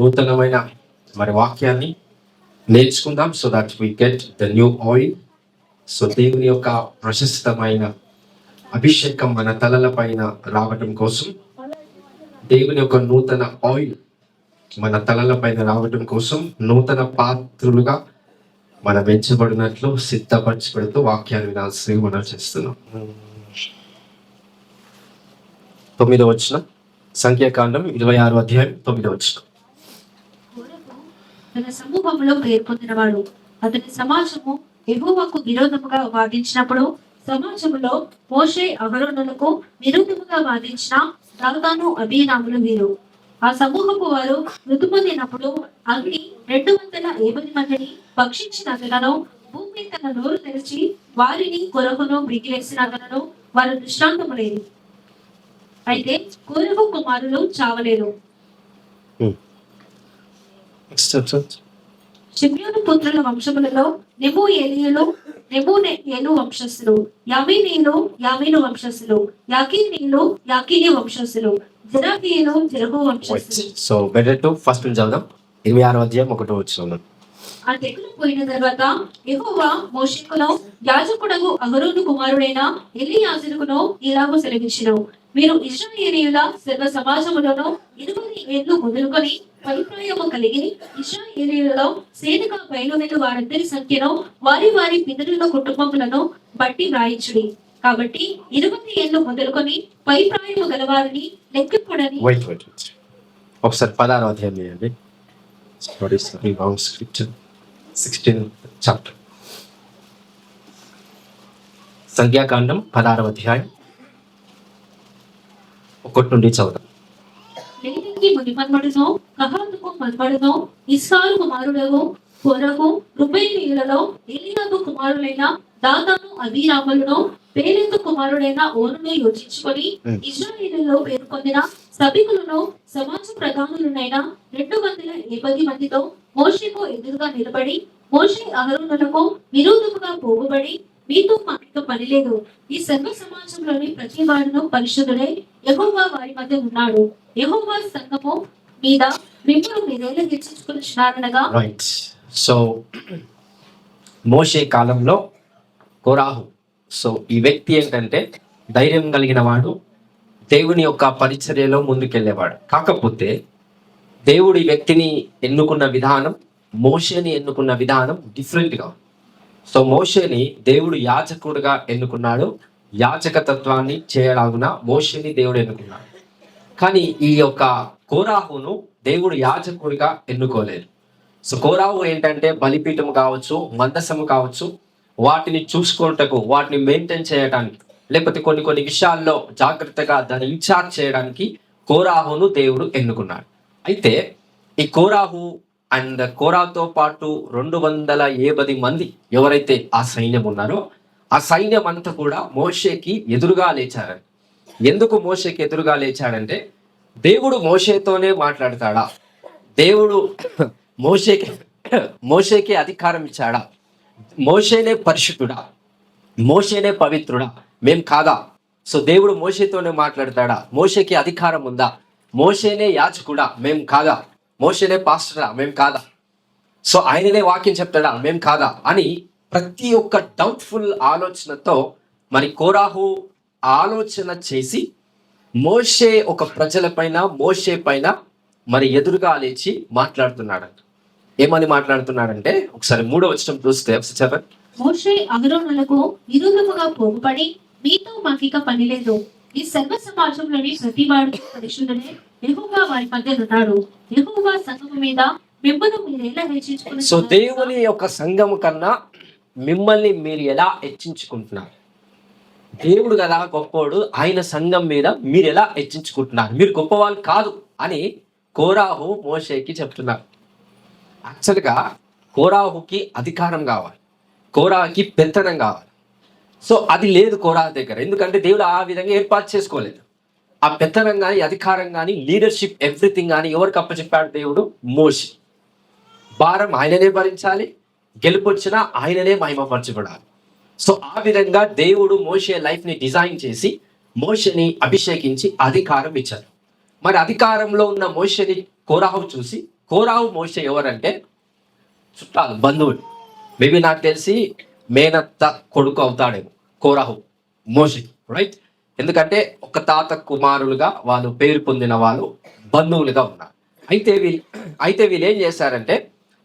నూతనమైన మరి వాక్యాన్ని నేర్చుకుందాం. So that we get the new oil. So దేవుని యొక్క ప్రశస్తమైన అభిషేకం మన తలల పైన రావటం కోసం, దేవుని యొక్క నూతన ఆయిల్ మన తలల పైన రావటం కోసం నూతన పాత్రులుగా మనం పెంచబడినట్లు సిద్ధపరచబడుతూ వాక్యాన్ని వినాల్సి మనం చేస్తున్నాం. 9వ వచనం, సంఖ్యాకాండం 26వ అధ్యాయం 9వ వచనం. తన సమూహంలో పేర్కొందినవాడు అతని సమాజము యెహోవాకు విరోధముగా వాదించినప్పుడు, సమాజములో మోషే అహరోనులకు విరోధముగా వాదించిన దాతాను అబీరాములు వీరు. ఆ సమూహపు వారు మృతుపొందినప్పుడు అగ్ని 250 మందిని భక్షించినందులను, భూమి తన నోరు తెరిచి వారిని కొరకును మిగిలేసినందులను వారు దృష్టాంతము లేదు. అయితే కోరహు కుమారులు చావలేదు. షిమ్యోను పుత్రుల వంశములలో నెబూయేలీయులు నెబూయేలు వంశస్థులు, యామీనీయులు యామీను వంశస్థులు, యాకీనీయులు యాకీని వంశస్థులు, జెరహీయులు జెరహు వంశస్థులు. సో బెటర్ టు ఫస్ట్ నుంచి చదువుదాం. 26వ అధ్యాయం 1వ వచనం. ఆ తెగులు పోయిన తర్వాత యెహోవా మోషేకును యాజకుడగు అహరోను కుమారుడైన ఎలియాజరుకును ఇలాగూ సెలవిచ్చెను: మీరు ఇశ్రాయేలీయుల సర్వ సమాజములను 20 ఏళ్ళు మొదలుకొని పరిప్రాయము కలిగి ఇశ్రాయేలీయులలో సేనగా బయలువెళ్ళు వారందరి సంఖ్యను వారి వారి పితరుల కుటుంబములను బట్టి వ్రాయించుడి. కాబట్టి 20 ఏళ్ళు మొదలుకొని పరిప్రాయము గలవారిని లెక్కింపుడని. ఒకసారి 16వ అధ్యాయం చేయండి. 16th చాప్టర్, సంఖ్యాకాండం 16వ అధ్యాయం 1 నుండి చదువుతాం. లేవికి మునిమన్మడును, కహాతుకు మన్మడును, ఇస్సారు కుమారుడగు కోరహు, రూబేనీయులలో ఎలీయాబు కుమారులైన దాతాను అబీరాములను, పేలెతు కుమారుడైన ఓనును యోచించుకొని ఇశ్రాయేలులో పేరు పొందిన సభికులను సమాజ ప్రధానులనైన 250 మందితో మోషేకు ఎదురుగా నిలబడి, మోషే అహరోనులకు విరోధముగా పోగుబడి, మీతో మాకు పని లేదు, ఈ సర్వ సమాజంలోని ప్రతి వాడును పరిశుద్ధుడే, యెహోవా వారి మధ్య ఉన్నాడు, యెహోవా సంఘము మీద మిమ్మల్ని మీరేలా హెచ్చించుకున్నారనగా. రైట్. సో మోషే కాలంలో కోరాహు, సో ఈ వ్యక్తి ఏంటంటే ధైర్యం కలిగిన వాడు, దేవుని యొక్క పరిచర్యలో ముందుకెళ్ళేవాడు. కాకపోతే దేవుడు ఈ వ్యక్తిని ఎన్నుకున్న విధానం, మోషేని ఎన్నుకున్న విధానం డిఫరెంట్గా. సో మోషేని దేవుడు యాజకుడుగా ఎన్నుకున్నాడు, యాజక తత్వాన్ని చేయడాగున మోషేని దేవుడు ఎన్నుకున్నాడు. కానీ ఈ యొక్క కోరాహును దేవుడు యాజకుడిగా ఎన్నుకోలేదు. సో కోరాహు ఏంటంటే బలిపీఠం కావచ్చు, మందసము కావచ్చు, వాటిని చూసుకుంటకు, వాటిని మెయింటైన్ చేయడానికి, లేకపోతే కొన్ని విషయాల్లో జాగ్రత్తగా దాన్ని ఇన్ఛార్జ్ చేయడానికి కోరాహును దేవుడు ఎన్నుకున్నాడు. అయితే ఈ కోరాహు అండ్ కోరాతో పాటు 250 మంది ఎవరైతే ఆ సైన్యం ఉన్నారో, ఆ సైన్యం అంతా కూడా మోషేకి ఎదురుగా లేచారని. ఎందుకు మోషేకి ఎదురుగా లేచాడంటే, దేవుడు మోషేతోనే మాట్లాడతాడా? దేవుడు మోషేకి అధికారం ఇచ్చాడా? మోషేనే పరిశుద్ధుడా? మోషేనే పవిత్రుడా? మేం కాదా? సో దేవుడు మోషేతోనే మాట్లాడతాడా? మోషేకి అధికారం ఉందా? మోషేనే యాజకుడా? మేం కాదా? మోషేనే పాస్టరా? మేం కాదా? సో ఆయననే వాక్యం చెప్తాడా? మేం కాదా? అని ప్రతి ఒక్క డౌట్ఫుల్ ఆలోచనతో మరి కోరాహు ఆలోచన చేసి మోషే ఒక ప్రజల పైన, మోషే పైన మరి ఎదురుగా లేచి మాట్లాడుతున్నాడంట. ఏమని మాట్లాడుతున్నాడంటే, ఒకసారి 3వ వచనం చూస్తే చెప్పండి. మోషే అహరోనులకు విరోధముగా పోగుపడి, మీతో మాకిక పని లేదు, ఈ సర్వ సమాజంలోని ప్రతి వాడు పరిశుద్ధుడే, యెహోవా వారి మధ్య ఉన్నాడు, యెహోవా సంఘము మీద మిమ్మల్ని మీరు ఎలా హెచ్చించుకున్నారు? సో దేవుని యొక్క సంఘము కన్నా మిమ్మల్ని మీరు ఎలా హెచ్చించుకుంటున్నారు? దేవుడు కదా గొప్పవాడు, ఆయన సంఘం మీద మీరు ఎలా హెచ్చించుకుంటున్నారు? మీరు గొప్పవాళ్ళు కాదు అని కోరాహు మోషేకి చెప్తున్నారు. యాక్చువల్గా కోరాహుకి అధికారం కావాలి, కోరాహుకి పెత్తనం కావాలి. సో అది లేదు కోరాహు దగ్గర. ఎందుకంటే దేవుడు ఆ విధంగా ఏర్పాటు చేసుకోలేదు. ఆ పెత్తనం కానీ, అధికారం కానీ, లీడర్షిప్, ఎవ్రీథింగ్ కానీ ఎవరికి అప్పచెప్పాడు దేవుడు? మోషే. భారం ఆయననే భరించాలి, గెలుపు వచ్చినా ఆయననే మహిమపరచబడాలి. సో ఆ విధంగా దేవుడు మోషే లైఫ్ని డిజైన్ చేసి మోషేని అభిషేకించి అధికారం ఇచ్చారు. మరి అధికారంలో ఉన్న మోషేని కోరాహు చూసి కోరాహు మోషే ఎవరంటే చుట్టాలు, బంధువులు. మేబీ నాకు తెలిసి మేనత్త కొడుకు అవుతాడేమో కోరాహు మోషే, రైట్? ఎందుకంటే ఒక తాత కుమారులుగా వాళ్ళు పేరు పొందిన వాళ్ళు బంధువులుగా ఉన్నారు. అయితే వీళ్ళు ఏం చేశారంటే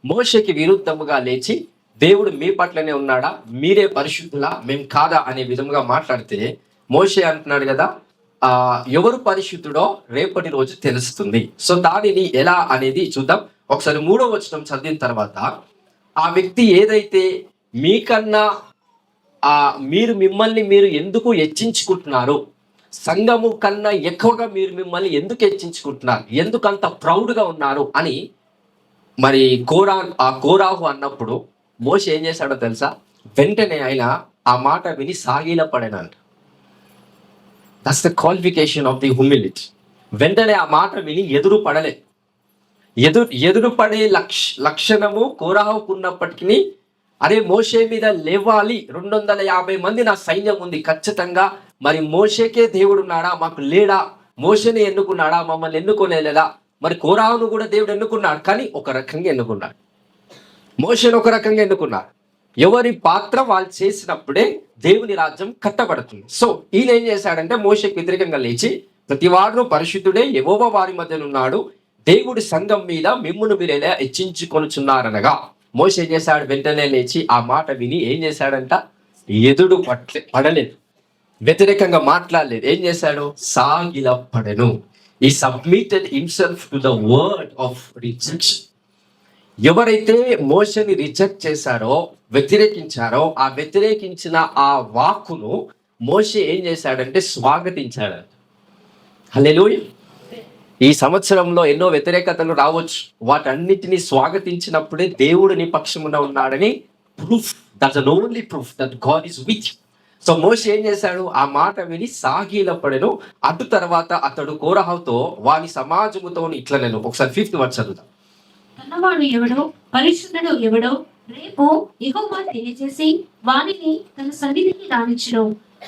మోషేకి విరుద్ధముగా లేచి దేవుడు మీ పట్లనే ఉన్నాడా, మీరే పరిశుద్ధులా, మేము కాదా అనే విధంగా మాట్లాడితే మోషే అంటున్నాడు కదా, ఎవరు పరిశుద్ధుడో రేపటి రోజు తెలుస్తుంది. సో దానిని ఎలా అనేది చూద్దాం. ఒకసారి 3వ వచనం చదివిన తర్వాత, ఆ వ్యక్తి ఏదైతే మీకన్నా మీరు మిమ్మల్ని మీరు ఎందుకు హెచ్చించుకుంటున్నారు, సంఘము కన్నా ఎక్కువగా మీరు మిమ్మల్ని ఎందుకు హెచ్చించుకుంటున్నారు, ఎందుకంత ప్రౌడ్గా ఉన్నారు అని మరి కోరాహు అన్నప్పుడు మోషే ఏం చేశాడో తెలుసా? వెంటనే ఆయన ఆ మాట విని సాగిల పడేనంట. That's the qualification of the humility. వెంటనే ఆ మాట విని ఎదురు పడలే. ఎదురు పడే లక్షణము కోరాహుకు ఉన్నప్పటికీ, అరే మోషే మీద లేవాలి, 250 మంది నా సైన్యం ఉంది ఖచ్చితంగా, మరి మోషేకే దేవుడు ఉన్నాడా, మాకు లేడా, మోషేని ఎన్నుకున్నాడా, మమ్మల్ని ఎన్నుకోలేదా, మరి కోరాహును కూడా దేవుడు ఎన్నుకున్నాడు, కానీ ఒక రకంగా ఎన్నుకున్నాడు. మోషేను ఒక రకంగా ఎన్నుకున్నారు. ఎవరి పాత్ర వాళ్ళు చేసినప్పుడే దేవుని రాజ్యం కట్టబడుతుంది. సో ఈయన ఏం చేశాడంటే మోషేకి వ్యతిరేకంగా లేచి, ప్రతివాడును పరిశుద్ధుడే యెహోవా వారి మధ్యన ఉన్నాడు, దేవుడి సంఘం మీద మిమ్మును మీరు ఎలా హెచ్చించుకొనుచున్నారనగా, మోషే ఏం చేశాడు? వెంటనే లేచి ఆ మాట విని ఏం చేశాడంట? ఎదుడు పడలేదు, వ్యతిరేకంగా మాట్లాడలేదు. ఏం చేశాడు? సాగిల పడెను. ఈ submitted himself to the word of rejection. ఎవరైతే మోషేని రిజెక్ట్ చేశారో, వ్యతిరేకించారో, ఆ వ్యతిరేకించిన ఆ వాక్కును మోషే ఏం చేశాడంటే స్వాగతించాడంట. హల్లెలూయా. ఈ సంవత్సరంలో ఎన్నో వ్యతిరేకతలు రావచ్చు, వాటన్నిటిని స్వాగతించినప్పుడే దేవుడు నీ పక్షమున ఉన్నాడని proof. That's the only proof that God is with you. So Moshe ఏం చేశాడు? ఆ మాట విని సాగిలపడెను. అటు తర్వాత అతడు కోరహుతో వాని సమాజముతో ఇట్లా, నేను ఒకసారి 5th వర్స్ చదువుతాను. తనవాడు ఎవడో, పరిశుద్ధుడు ఎవడో, రేపు యెహోవా తెలియజేసి వానిని తన సన్నిధికి రానిచ్చును.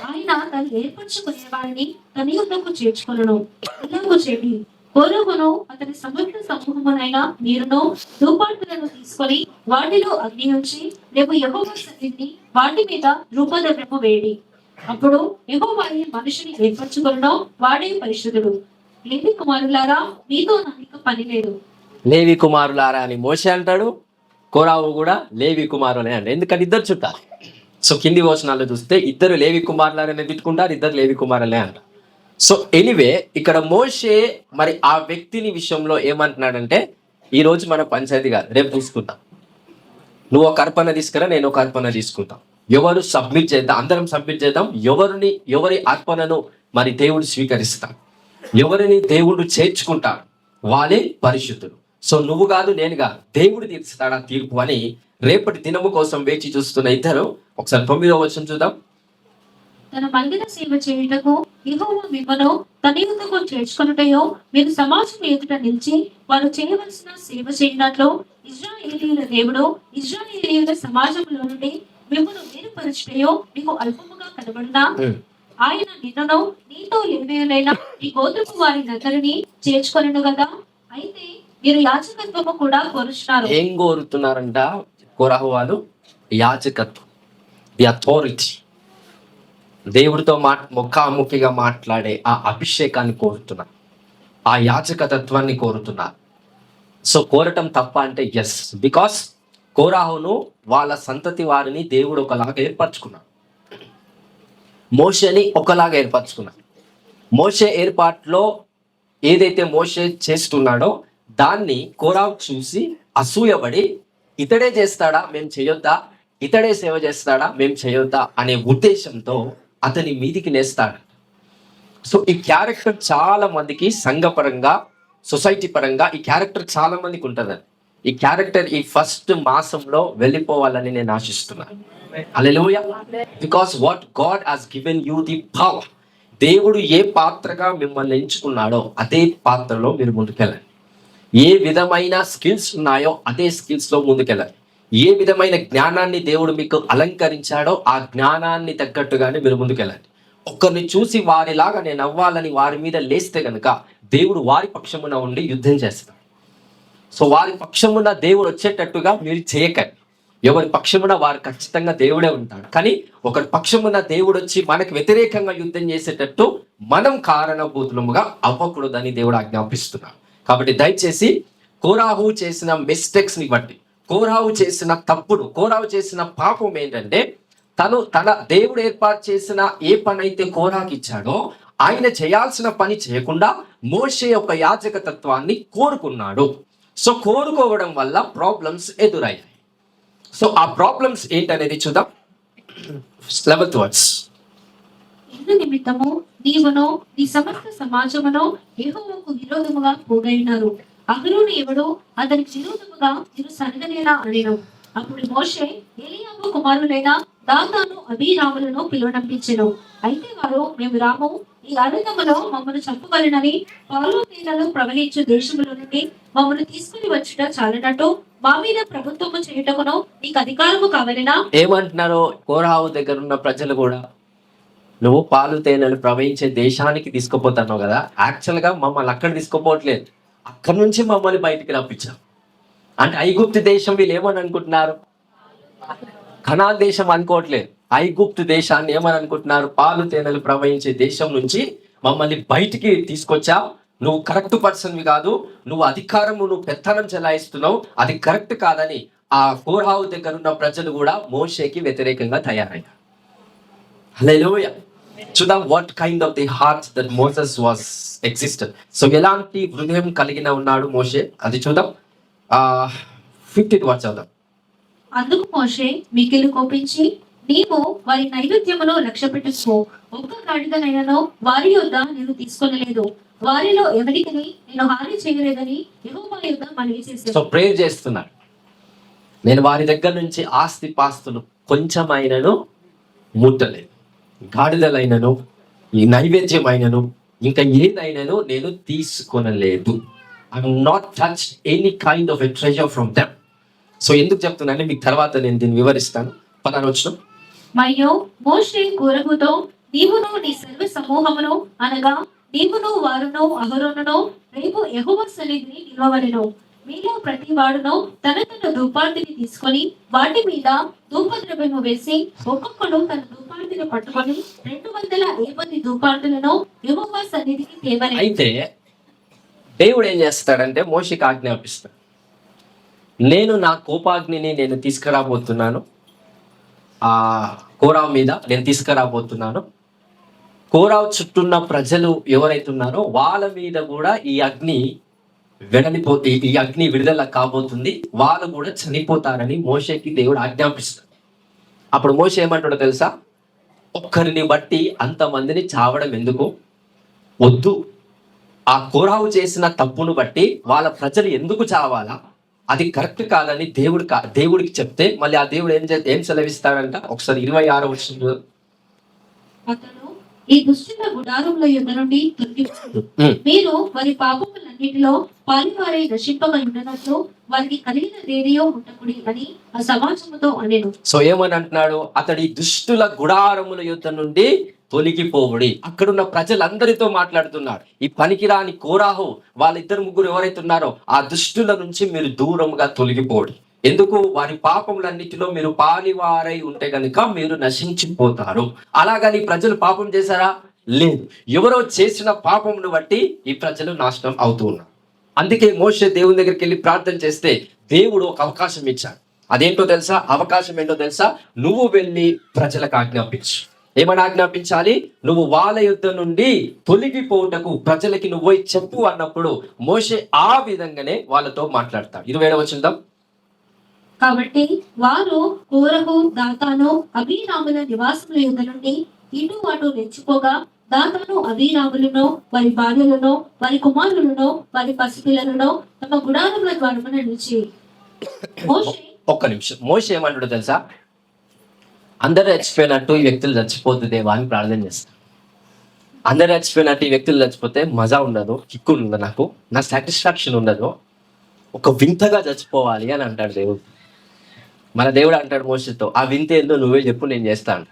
ఆయన తను ఏర్పరచుకునే వారిని తన యొద్దకు చేర్చుకొనును. ఇలాగూ చేయండి, కోరహును అతని సమగ్ర సమూహమునైన మీరును ధూపార్తులను తీసుకొని వాటిలో అగ్ని ఉంచి రేపు యెహోవా సన్నిధిని వాటి మీద ధూపద్రవ్యము వేయండి. అప్పుడు యెహోవా ఈ మనిషిని ఏర్పరచుకొనును, వాడే పరిశుద్ధుడు. లేవి కుమారులారా, మీతో నాకు పని లేదు. లేవి కుమారులారా అని మోషే అంటాడు, కోరాహు కూడా లేవి కుమారులే అంట. ఎందుకంటే ఇద్దరు చుట్టాలు. సో కింది వచనాల్లో చూస్తే ఇద్దరు లేవి కుమారులారని తిట్టుకుంటారు, ఇద్దరు లేవి కుమారులే అంట. సో ఎనీవే ఇక్కడ మోషే మరి ఆ వ్యక్తిని విషయంలో ఏమంటున్నాడంటే, ఈ రోజు మన పంచాయతీ కాదు, రేపు తీసుకుంటాం. నువ్వు ఒక అర్పణ తీసుకురా, నేను ఒక అర్పణ తీసుకుంటాం. ఎవరు సబ్మిట్ చేద్దాం, అందరం సబ్మిట్ చేద్దాం. ఎవరి అర్పణను మరి దేవుడు స్వీకరిస్తాం, ఎవరిని దేవుడు చేర్చుకుంటాడు, వాళ్ళే పరిశుద్ధులు. సో నువ్వు కాదు, నేను కాదు, దేవుడు తీర్చుతాడా తీర్పు అని రేపటి దినము కోసం వేచి చూస్తున్న ఇద్దరు. ఒకసారి 9వ వచనం చూద్దాం. తన మందిర సేవ చేయుటకు యెహోవా మిమ్మను తన యొద్దకు చేర్చుకొనుటయో, మీరు సమాజం ఎదుట నిలిచి వారు చేయవలసిన సేవ చేయనట్లు ఇశ్రాయేలీయుల దేవుడు ఇశ్రాయేలీయుల సమాజంలో నుండి మిమ్మల్ని వేరుపరచుటయో మీకు అల్పముగా కనబడినా, ఆయన నిన్నును నీతో లేవేయులైన ఈ గోత్రపు వారినందరినీ చేర్చుకొనును కదా. అయితే మీరు యాజకత్వము కూడా కోరుచున్నారు. ఏం కోరుతున్నారంట కోరాహు వాళ్ళు? యాజకత్వం, ది అథారిటీ. దేవుడితో ముఖాముఖిగా మాట్లాడే ఆ అభిషేకాన్ని కోరుతున్నారు, ఆ యాజకతత్వాన్ని కోరుతున్నారు. సో కోరటం తప్ప అంటే ఎస్, బికాస్ కోరాహును వాళ్ళ సంతతి వారిని దేవుడు ఒకలాగా ఏర్పరచుకున్నాడు, మోషేని ఒకలాగా ఏర్పరచుకున్నాడు. మోషే ఏర్పాట్లో ఏదైతే మోషే చేస్తున్నాడో దాన్ని కోరాహు చూసి అసూయపడి, ఇతడే చేస్తాడా మేము చేయొద్దా, ఇతడే సేవ చేస్తాడా మేము చేయొద్దా అనే ఉద్దేశంతో అతని మీదికి నేస్తాడు. సో ఈ క్యారెక్టర్ చాలా మందికి సంఘపరంగా, సొసైటీ పరంగా ఈ క్యారెక్టర్ చాలా మందికి ఉంటుందండి. ఈ క్యారెక్టర్ ఈ ఫస్ట్ మాసంలో వెళ్ళిపోవాలని నేను ఆశిస్తున్నాను. Hallelujah. Because what God has given you the power. దేవుడు ఏ పాత్రగా మిమ్మల్ని ఎంచుకున్నాడో అదే పాత్రలో మీరు ముందుకెళ్ళండి. ఏ విధమైన స్కిల్స్ ఉన్నాయో అదే స్కిల్స్లో ముందుకెళ్ళండి. ఏ విధమైన జ్ఞానాన్ని దేవుడు మీకు అలంకరించాడో ఆ జ్ఞానాన్ని తగ్గట్టుగానే మీరు ముందుకెళ్ళండి. ఒక్కరిని చూసి వారిలాగా నేను అవ్వాలని వారి మీద లేస్తే కనుక దేవుడు వారి పక్షమున ఉండి యుద్ధం చేస్తాడు. సో వారి పక్షమున దేవుడు వచ్చేటట్టుగా మీరు చేయకండి. ఎవరి పక్షమున వారు ఖచ్చితంగా దేవుడే ఉంటాడు. కానీ ఒకరి పక్షమున దేవుడు వచ్చి మనకు వ్యతిరేకంగా యుద్ధం చేసేటట్టు మనం కారణభూతులముగా అవ్వకూడదని దేవుడు ఆజ్ఞాపిస్తున్నాడు. కాబట్టి దయచేసి కోరాహు చేసిన మిస్టేక్స్ ని బట్టి, కోరాహు చేసిన తప్పుడు, కోరాహు చేసిన పాపం ఏంటంటే తన దేవుడు ఏర్పాటు చేసిన ఏ పని అయితే కోరాహుకి ఇచ్చాడో ఆయన చేయాల్సిన పని చేయకుండా మోషే యొక్క యాజకత్వాన్ని కోరుకున్నాడు. సో కోరుకోవడం వల్ల ప్రాబ్లమ్స్ ఎదురయ్యాయి. సో ఆ ప్రాబ్లమ్స్ ఏంటనేది చూద్దాం. 11th verse. ఇందు నిమిత్తము నీవును నీ సమస్త సమాజమును యెహోవాకు విరోధముగా పోగైనారు. అహరోను ఎవడు అతనికి విరోధముగా మీరు సనగనేలా అనెను. అప్పుడు మోషే ఎలీయాబు కుమారులైన దాతాను అబీరాములను పిలువనంపించెను. అయితే వారు, మేము రాము, ఈ అరణ్యములో మమ్మల్ని చంపవలెనని పాలు తేనెలు ప్రవహించు దేశముల నుండి మమ్మల్ని తీసుకుని వచ్చుట చాలినట్టు మా మీద ప్రభుత్వము చేయుటకును నీకు అధికారము కావలెనా? ఏమంటున్నారో కోరాహు దగ్గర ఉన్న ప్రజలు కూడా, నువ్వు పాలు తేనెలు ప్రవహించే దేశానికి తీసుకుపోతున్నావు కదా, యాక్చువల్ గా మమ్మల్ని అక్కడ తీసుకుపోవట్లేదు, అక్కడి నుంచి మమ్మల్ని బయటికి రప్పించావు. అంటే ఐగుప్తు దేశం వీళ్ళు ఏమని అనుకుంటున్నారు? కనాన్ దేశం అనుకోవట్లేదు. ఐగుప్తు దేశాన్ని ఏమని అనుకుంటున్నారు? పాలు తేనెలు ప్రవహించే దేశం నుంచి మమ్మల్ని బయటికి తీసుకొచ్చావు, నువ్వు కరెక్ట్ పర్సన్వి కాదు, నువ్వు అధికారము, నువ్వు పెత్తనం చెలాయిస్తున్నావు, అది కరెక్ట్ కాదని ఆ కోరాహు దగ్గర ఉన్న ప్రజలు కూడా మోషేకి వ్యతిరేకంగా తయారయ్యారు. హల్లెలూయా. చూద్దాం what kind of the heart that Moses was existed. So ఎలాంటి హృదయం కలిగిన ఉన్నాడు మోషే, అది చూద్దాం. 15th verse చదుదాం. అందుకు మోషే మిక్కిలి కోపించి, నీవు వారి నైవేద్యమును లక్ష్యపెట్టుకో, ఒక్క గాడిదనైనను వారి యొద్ద నేను తీసుకొనలేదు, వారిలో ఎవరికి నేను హాని చేయలేదని యెహోవా యొద్ద మనవి సో చేశాను. ప్రేయర్ చేస్తున్నాడు, నేను వారి దగ్గర నుంచి ఆస్తి పాస్తులు కొంచెమైనను ముట్టలేదు, గాడిదలైనను ఈ నైవేద్యమైనను ఇంకా ఏదైనాను నేను తీసుకొనలేదు. I not touch any kind of a treasure from them. So ఎందుకు చెప్తున్నాను మీకు తర్వాత నేను దీన్ని వివరిస్తాను. 16వ వచనం. మరియు మోషే కోరహుతో, నీవును నీ సర్వ సమూహమును అనగా నీవును వారును అహరోనును రేపు యెహోవా సన్నిధిని నిలవవలెను. మీలో ప్రతి వాడును తన ధూపార్తిని తీసుకొని వాటి మీద ధూపద్రవ్యము వేసి ఒక్కొక్కడు తన ధూపార్తిని పట్టుకొని 250 ధూపార్తులను యెహోవా సన్నిధికి తేవలెను. అయితే దేవుడు ఏం చేస్తాడంటే మోషేకి ఆజ్ఞాపిస్తాడు, నేను నా కోపాగ్నిని నేను తీసుకురాబోతున్నాను, ఆ కోరావు మీద నేను తీసుకురాబోతున్నాను. కోరావు చుట్టూన్న ప్రజలు ఎవరైతే ఉన్నారో వాళ్ళ మీద కూడా ఈ అగ్ని ఈ అగ్ని విడుదల కాబోతుంది, వాళ్ళు కూడా చనిపోతారని మోషేకి దేవుడు ఆజ్ఞాపిస్తాడు. అప్పుడు మోషే ఏమంటాడో తెలుసా? ఒక్కరిని బట్టి అంతమందిని చావడం ఎందుకు, వద్దు. ఆ కోరావు చేసిన తప్పును బట్టి వాళ్ళ ప్రజలు ఎందుకు చావాలా, అది కరెక్ట్ కాదని దేవుడికి చెప్తే మళ్ళీ ఆ దేవుడు ఏం సెలవిస్తాడంట? ఒకసారి 26వ వచనంలో, అతడు ఈ దుష్టుల గుడారముల యొద్ద నుండి తొలగించుడు, మీరు వారి పాపములన్నిటిలో పాలివారై నశింపక ఉండనట్లు వారికి కలిగిన దేనియో ఉండకుడి అని ఆ సమాజముతో అనెను. సో ఏమని అంటున్నాడు? అతడి దుష్టుల గుడారముల యొద్ద నుండి తొలగిపోవుడి. అక్కడున్న ప్రజలందరితో మాట్లాడుతున్నాడు. ఈ పనికిరాని కోరాహు వాళ్ళిద్దరు ముగ్గురు ఎవరైతే ఉన్నారో ఆ దుష్టుల నుంచి మీరు దూరంగా తొలగిపోండి. ఎందుకు? వారి పాపములన్నిటిలో మీరు పాలివారై ఉంటే కనుక మీరు నశించిపోతారు. అలాగని ప్రజలు పాపం చేశారా? లేదు. ఎవరో చేసిన పాపమును బట్టి ఈ ప్రజలు నాశనం అవుతూ ఉన్నారు. అందుకే మోషే దేవుని దగ్గరికి వెళ్ళి ప్రార్థన చేస్తే దేవుడు ఒక అవకాశం ఇచ్చాడు. అదేంటో తెలుసా? అవకాశం ఏంటో తెలుసా? నువ్వు వెళ్ళి ప్రజలకు ఆజ్ఞాపించు. ఏమని ఆజ్ఞాపించాలి? నువ్వు వాళ్ళ యుద్ధం నుండి తొలగిపోవుటకు ప్రజలకి నువ్వు చెప్పు అన్నప్పుడు మోషే ఆ విధంగానే వాళ్ళతో మాట్లాడతాడు. 27వ వచనం. కాబట్టి వారు కోరహు, దాతాను, అబీరాముల నివాసముల యొద్ద నుండి ఇటు అటు రెచ్చిపోగా దాతాను అబీరాములను వారి భార్యలను వారి కుమారులను వారి పసిపిల్లలను తమ గుడారముల ద్వారమున నిలిచి మోషే ఒక్క నిమిషం. మోషే ఏమంటాడో తెలుసా? అందరూ చచ్చిపోయినట్టు ఈ వ్యక్తులు చచ్చిపోద్దు దేవా అని ప్రార్థన చేస్తాను. అందరూ చచ్చిపోయినట్టు ఈ వ్యక్తులు చచ్చిపోతే మజా ఉండదు, కిక్కు ఉండదు, నా సాటిస్ఫాక్షన్ ఉండదు, ఒక వింతగా చచ్చిపోవాలి అని అంటాడు దేవుడు. మన దేవుడు అంటాడు మోషేతో, ఆ వింత ఏందో నువ్వే చెప్పు, నేను చేస్తాను.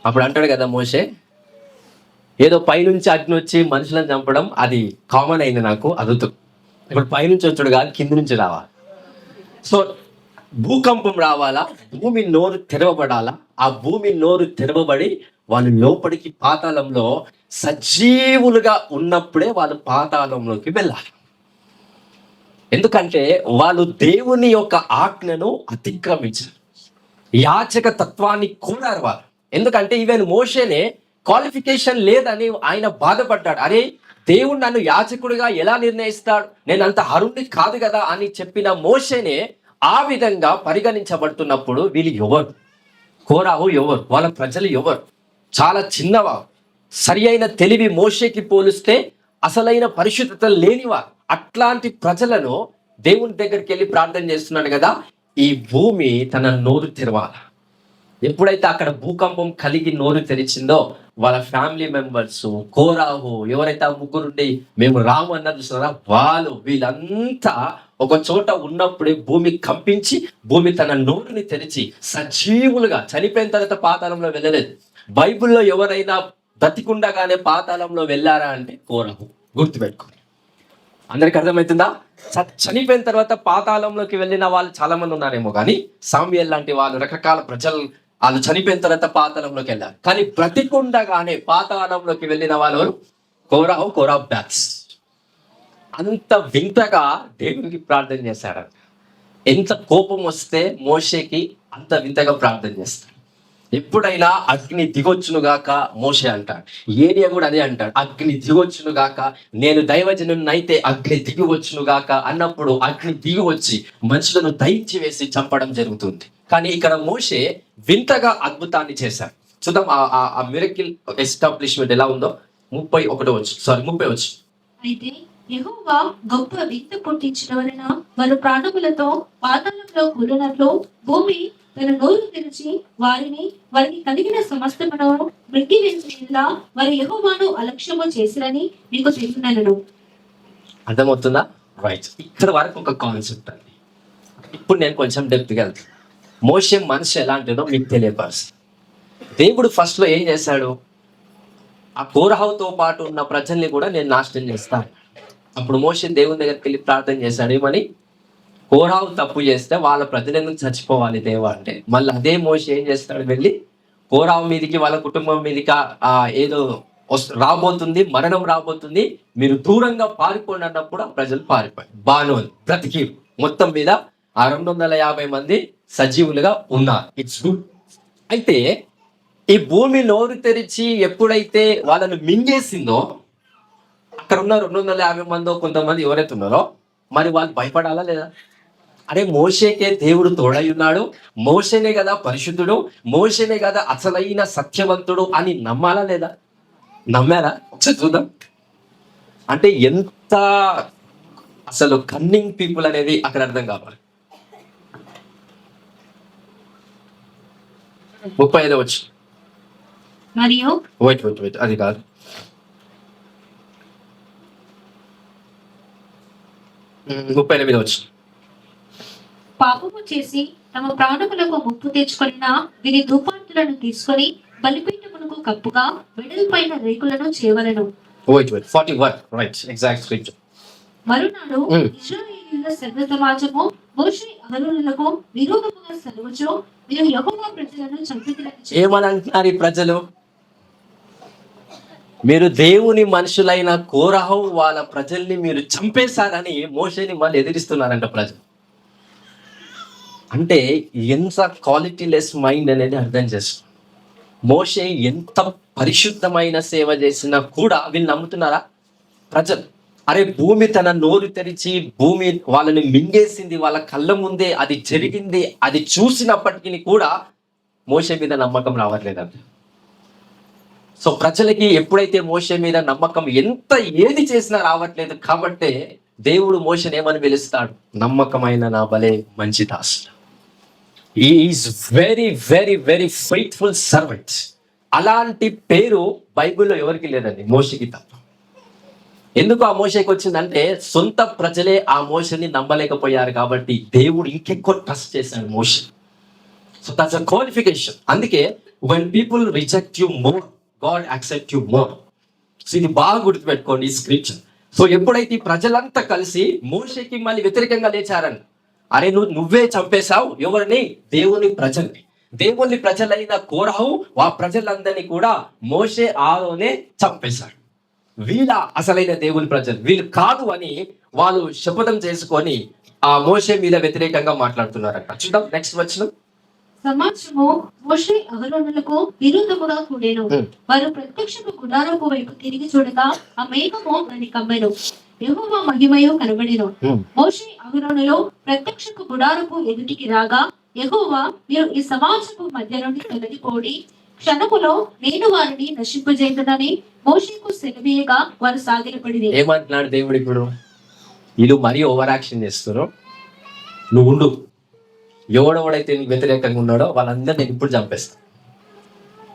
అప్పుడు అంటాడు కదా మోషే, ఏదో పైనుంచి అగ్ని వచ్చి మనుషులను చంపడం అది కామన్ అయింది నాకు, అదుతు ఇప్పుడు పైనుంచి వచ్చాడు కాదు, కింది నుంచి రావాలి. సో భూకంపం రావాలా, భూమి నోరు తెరవబడాలా. ఆ భూమి నోరు తెరవబడి వాళ్ళు లోపలికి పాతాళంలో సజీవులుగా ఉన్నప్పుడే వాళ్ళు పాతాళంలోకి వెళ్ళాలి. ఎందుకంటే వాళ్ళు దేవుని యొక్క ఆజ్ఞను అతిక్రమించారు, యాచక తత్వాన్ని కోరారు వాళ్ళు. ఎందుకంటే ఈవెన్ మోషేనే క్వాలిఫికేషన్ లేదని ఆయన బాధపడ్డాడు. అరే, దేవుడు నన్ను యాచకుడిగా ఎలా నిర్ణయిస్తాడు, నేను అంత అర్హుడిని కాదు కదా అని చెప్పిన మోషేనే ఆ విధంగా పరిగణించబడుతున్నప్పుడు వీళ్ళు ఎవరు? కోరాహు ఎవరు? వాళ్ళ ప్రజలు ఎవరు? చాలా చిన్నవారు. సరి అయిన తెలివి మోషేకి పోలిస్తే అసలైన పరిశుద్ధత లేనివారు. అట్లాంటి ప్రజలను దేవుని దగ్గరికి వెళ్ళి ప్రార్థన చేస్తున్నాడు కదా, ఈ భూమి తన నోరు తెరవాలి. ఎప్పుడైతే అక్కడ భూకంపం కలిగి నోరు తెరిచిందో వాళ్ళ ఫ్యామిలీ మెంబర్స్, కోరాహు, ఎవరైతే ఆ ముగ్గురుండి మేము రాము అన్నారు చూస్తున్నారా, వీళ్ళంతా ఒక చోట ఉన్నప్పుడే భూమి కంపించి భూమి తన నోరుని తెరిచి సజీవులుగా, చనిపోయిన తర్వాత పాతాళంలో వెళ్ళలేదు. బైబిల్లో ఎవరైనా బతికుండగానే పాతాళంలో వెళ్ళారా అంటే కోరాహు. గుర్తుపెట్టుకో, అందరికి అర్థమవుతుందా? చనిపోయిన తర్వాత పాతాళంలోకి వెళ్ళిన వాళ్ళు చాలా మంది ఉన్నారేమో, కానీ సామ్యుయేల్ లాంటి వాళ్ళు, రకరకాల ప్రజలు వాళ్ళు చనిపోయిన తర్వాత పాతాళంలోకి వెళ్ళారు. కానీ బ్రతికుండగానే పాతాళంలోకి వెళ్ళిన వాళ్ళు కోరాహు బ్యాచ్. అంత వింతగా దేవునికి ప్రార్థన చేశాడు. ఎంత కోపం వస్తే మోషేకి అంత వింతగా ప్రార్థన చేస్తాడు. ఎప్పుడైనా అగ్ని దిగొచ్చునుగాక మోషే అంటాడు. ఏరియా కూడా అదే అంటాడు, అగ్ని దిగొచ్చునుగాక, నేను దైవజనునైతే అగ్ని దిగివచ్చునుగాక అన్నప్పుడు అగ్ని దిగి వచ్చి మనుషులను దహించి వేసి చంపడం జరుగుతుంది. కానీ ఇక్కడ మోషే వింతగా అద్భుతాన్ని చేశాడు. చూద్దాం ఆ మిరకిల్ ఎస్టాబ్లిష్మెంట్ ఎలా ఉందో. 30 వచ్చు. అయితే యెహోవా గొప్ప వింత పుట్టించిన వలన వారు ప్రాణములతో పాతాళంలో కూలినట్లు భూమి తన నోరు తెరిచి వారికి కలిగిన సమస్తమును మృంగివేసినలా వారు యెహోవాను అలక్ష్యము చేసిరని మీకు తెలిసినను. అర్థమవుతుందా? రైట్. ఇక్కడ వరకు ఒక కాన్సెప్ట్ అండి. ఇప్పుడు నేను కొంచెం డెప్త్గా వెళ్తాను. మోషే మనసు ఎలాంటిదో మీకు తెలియపరుస్తుంది. దేవుడు ఫస్ట్ లో ఏం చేశాడు? ఆ కోరహుతో పాటు ఉన్న ప్రజల్ని కూడా నేను నాశనం చేస్తాను. అప్పుడు మోషే దేవుని దగ్గరికి వెళ్ళి ప్రార్థన చేశాడు. ఏమని? కోరహు తప్పు చేస్తే వాళ్ళ ప్రజలు ఎందుకు చచ్చిపోవాలి దేవా అంటే, మళ్ళీ అదే మోషే ఏం చేస్తాడు? వెళ్ళి కోరహు మీదికి, వాళ్ళ కుటుంబం మీదకి ఏదో రాబోతుంది, మరణం రాబోతుంది, మీరు దూరంగా పారిపోండి అన్నప్పుడు ఆ ప్రజలు పారిపోయి బానోని బ్రతికి మొత్తం మీద 250 మంది సజీవులుగా ఉన్నారు. It's good. అయితే ఈ భూమి నోరు తెరిచి ఎప్పుడైతే వాళ్ళను మింగేసిందో, అక్కడ ఉన్న 250 మందో కొంతమంది ఎవరైతే ఉన్నారో మరి వాళ్ళు భయపడాలా లేదా? అరే, మోషేకే దేవుడు తోడై ఉన్నాడు, మోషేనే కదా పరిశుద్ధుడు, మోషేనే కదా అసలైన సత్యవంతుడు అని నమ్మాలా లేదా? నమ్మారా? ఒకసారి చూద్దాం. అంటే ఎంత అసలు కన్నింగ్ పీపుల్ అనేది అక్కడ అర్థం కావాలి. 35 వచ్చు. మరియు వెయిట్ అది కాదు. ముప్పై 38 వచ్చు. పాపము చేసి తమ ప్రాణములకు ముప్పు తెచ్చుకొనిన వీరి ధూపార్తులను తీసుకొని బలిపీఠమునకు కప్పుగా వెడల్పైన రేకులను చేయవలెను. 41 రైట్, ఎగ్జాక్ట్ స్క్రిప్చర్. మరునాడు ఇశ్రాయేలీయుల సర్వ సమాజము మోషే అహరోనులకు విరోధముగా సలువచు, మీరు యెహోవా ప్రజలను చంపితిరని చెప్పి. ఏమని అంటున్నారు ఈ ప్రజలు? మీరు దేవుని మనుషులైన కోరహు వాళ్ళ ప్రజల్ని మీరు చంపేశారని మోషేని మళ్ళీ ఎదిరిస్తున్నారంట ప్రజలు. అంటే ఎంత క్వాలిటీ లెస్ మైండ్ అనేది అర్థం చేస్తుంది. మోషే ఎంత పరిశుద్ధమైన సేవ చేసినా కూడా వీళ్ళు నమ్ముతున్నారా ప్రజలు? అరే, భూమి తన నోరు తెరిచి భూమి వాళ్ళని మింగేసింది, వాళ్ళ కళ్ళ ముందే అది జరిగింది, అది చూసినప్పటికీ కూడా మోషే మీద నమ్మకం రావట్లేదంట. సో ప్రజలకి ఎప్పుడైతే మోషే మీద నమ్మకం ఎంత ఏది చేసినా రావట్లేదు కాబట్టి దేవుడు మోషేని ఏమని పిలుస్తాడు? నమ్మకమైన నా భలే మంచి దాసుడు. He is very very very faithful servant. అలాంటి పేరు బైబిల్లో ఎవరికి లేదండి, మోషేకి తప్ప. ఎందుకు ఆ మోషేకి వచ్చిందంటే సొంత ప్రజలే ఆ మోషేని నమ్మలేకపోయారు కాబట్టి దేవుడు ఇంకెక్కువ ట్రస్ట్ చేశాడు Moshe. So that's a qualification. అందుకే when people reject you more, God accept you more. So ఇది బాగా గుర్తుపెట్టుకోండి ఈ స్క్రిప్చర్. సో ఎప్పుడైతే ఈ ప్రజలంతా కలిసి మోషేకి మళ్ళీ వ్యతిరేకంగా లేచారని, అరే నువ్వే చంపేశావు ఎవరిని? దేవుని ప్రజల్ని. దేవుని ప్రజలైన కోరహు ఆ ప్రజలందరినీ కూడా మోషే ఆరోనే చంపేశాడు. వీళ్ళ అసలైన దేవుని ప్రజలు, వీళ్ళు కాదు అని వాళ్ళు శపథం చేసుకొని ఆ మోషే మీద వ్యతిరేకంగా మాట్లాడుతున్నారంట. చూద్దాం నెక్స్ట్ వచనం. సమాజము మోషే అహరోనులకు విరుద్ధముగా కూడెను. వారు ప్రత్యక్షపు గుడారపు వైపు తిరిగి చూడగా ఆ మేఘము వారిని కమ్మెను. యెహోవా మహిమయు కనబడెను. మోషే అహరోనులు ప్రత్యక్షపు గుడారపు ఎదుటికి రాగా యెహోవా, మీరు ఈ సమాజపు మధ్య నుండి తొలగిపోడి క్షణములో నేను వారిని నశింపజేయుదునని మోషేకు సెలవీయగా వారు సాగిలపడిరి. ఏమంటున్నాడు దేవుడు ఇప్పుడు? వీళ్ళు మరీ ఓవర్ యాక్షన్ చేస్తారు, నువ్వు ఉండు, ఎవడెవడైతే నీకు వ్యతిరేకంగా ఉన్నాడో వాళ్ళందరూ నేను ఇప్పుడు చంపేస్తా,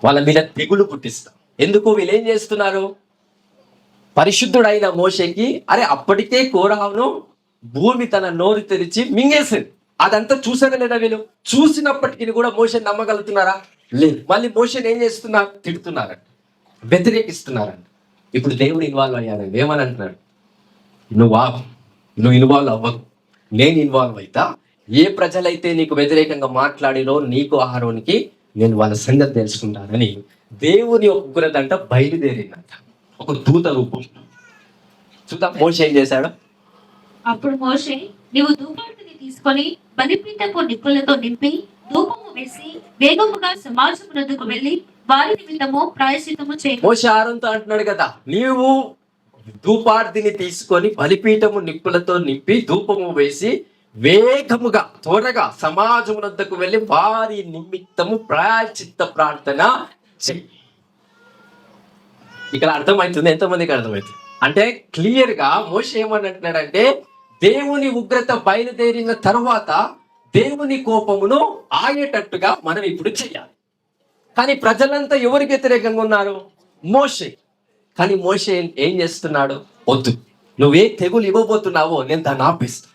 వాళ్ళ మీద తెగులు పుట్టిస్తా. ఎందుకు? వీళ్ళు ఏం చేస్తున్నారు? పరిశుద్ధుడైన మోషేకి అరే అప్పటికే కోరహును భూమి తన నోరు తెరిచి మింగేసింది, అదంతా చూసారా లేదా? వీళ్ళు చూసినప్పటికీ కూడా మోషేని నమ్మగలుగుతున్నారా? లేదు. మళ్ళీ మోషేని ఏం చేస్తున్నారు? తిడుతున్నారంట, వ్యతిరేకిస్తున్నారంట. ఇప్పుడు దేవుడు ఇన్వాల్వ్ అయ్యాడు. ఏమని అంటున్నాడు? నువ్వు ఇన్వాల్వ్ అవ్వకు, నేను ఇన్వాల్వ్ అవుతా. ఏ ప్రజలైతే నీకు వ్యతిరేకంగా మాట్లాడినో నీకు ఆహారానికి నేను వాళ్ళ సంగతి తెలుసుకుంటానని దేవుని ఉగ్రతంట బయలుదేరిందంట, ఒక దూత రూపం. చూద్దాం మోషే ఏం చేశాడు. అప్పుడు మోషే, నీవు ధూపార్తిని తీసుకొని బలిపీఠపు నిప్పులతో నింపి ధూపము వేసి వేగముగా సమాజమునకు వెళ్ళి వారి నిమిత్తము ప్రాయశ్చిత్తము చేయి. మోషే ఆహారంతో అంటున్నాడు కదా, నీవు ధూపార్తిని తీసుకొని బలిపీఠము నిప్పులతో నింపి ధూపము వేసి వేగముగా త్వరగా సమాజమునకు వెళ్ళి వారి నిమిత్తము ప్రాయశ్చిత్త ప్రార్థన చెయ్యి. ఇక్కడ అర్థమవుతుంది, ఎంతమందికి అర్థమవుతుంది అంటే క్లియర్ గా మోషే ఏమని అంటున్నాడంటే, దేవుని ఉగ్రత బయలుదేరిన తర్వాత దేవుని కోపమును ఆగేటట్టుగా మనం ఇప్పుడు చెయ్యాలి. కానీ ప్రజలంతా ఎవరికి వ్యతిరేకంగా ఉన్నారు? మోషే. కానీ మోషే ఏం చేస్తున్నాడు? వద్దు, నువ్వే తెగులు ఇవ్వబోతున్నావో నేను దాన్ని ఆపేస్తా,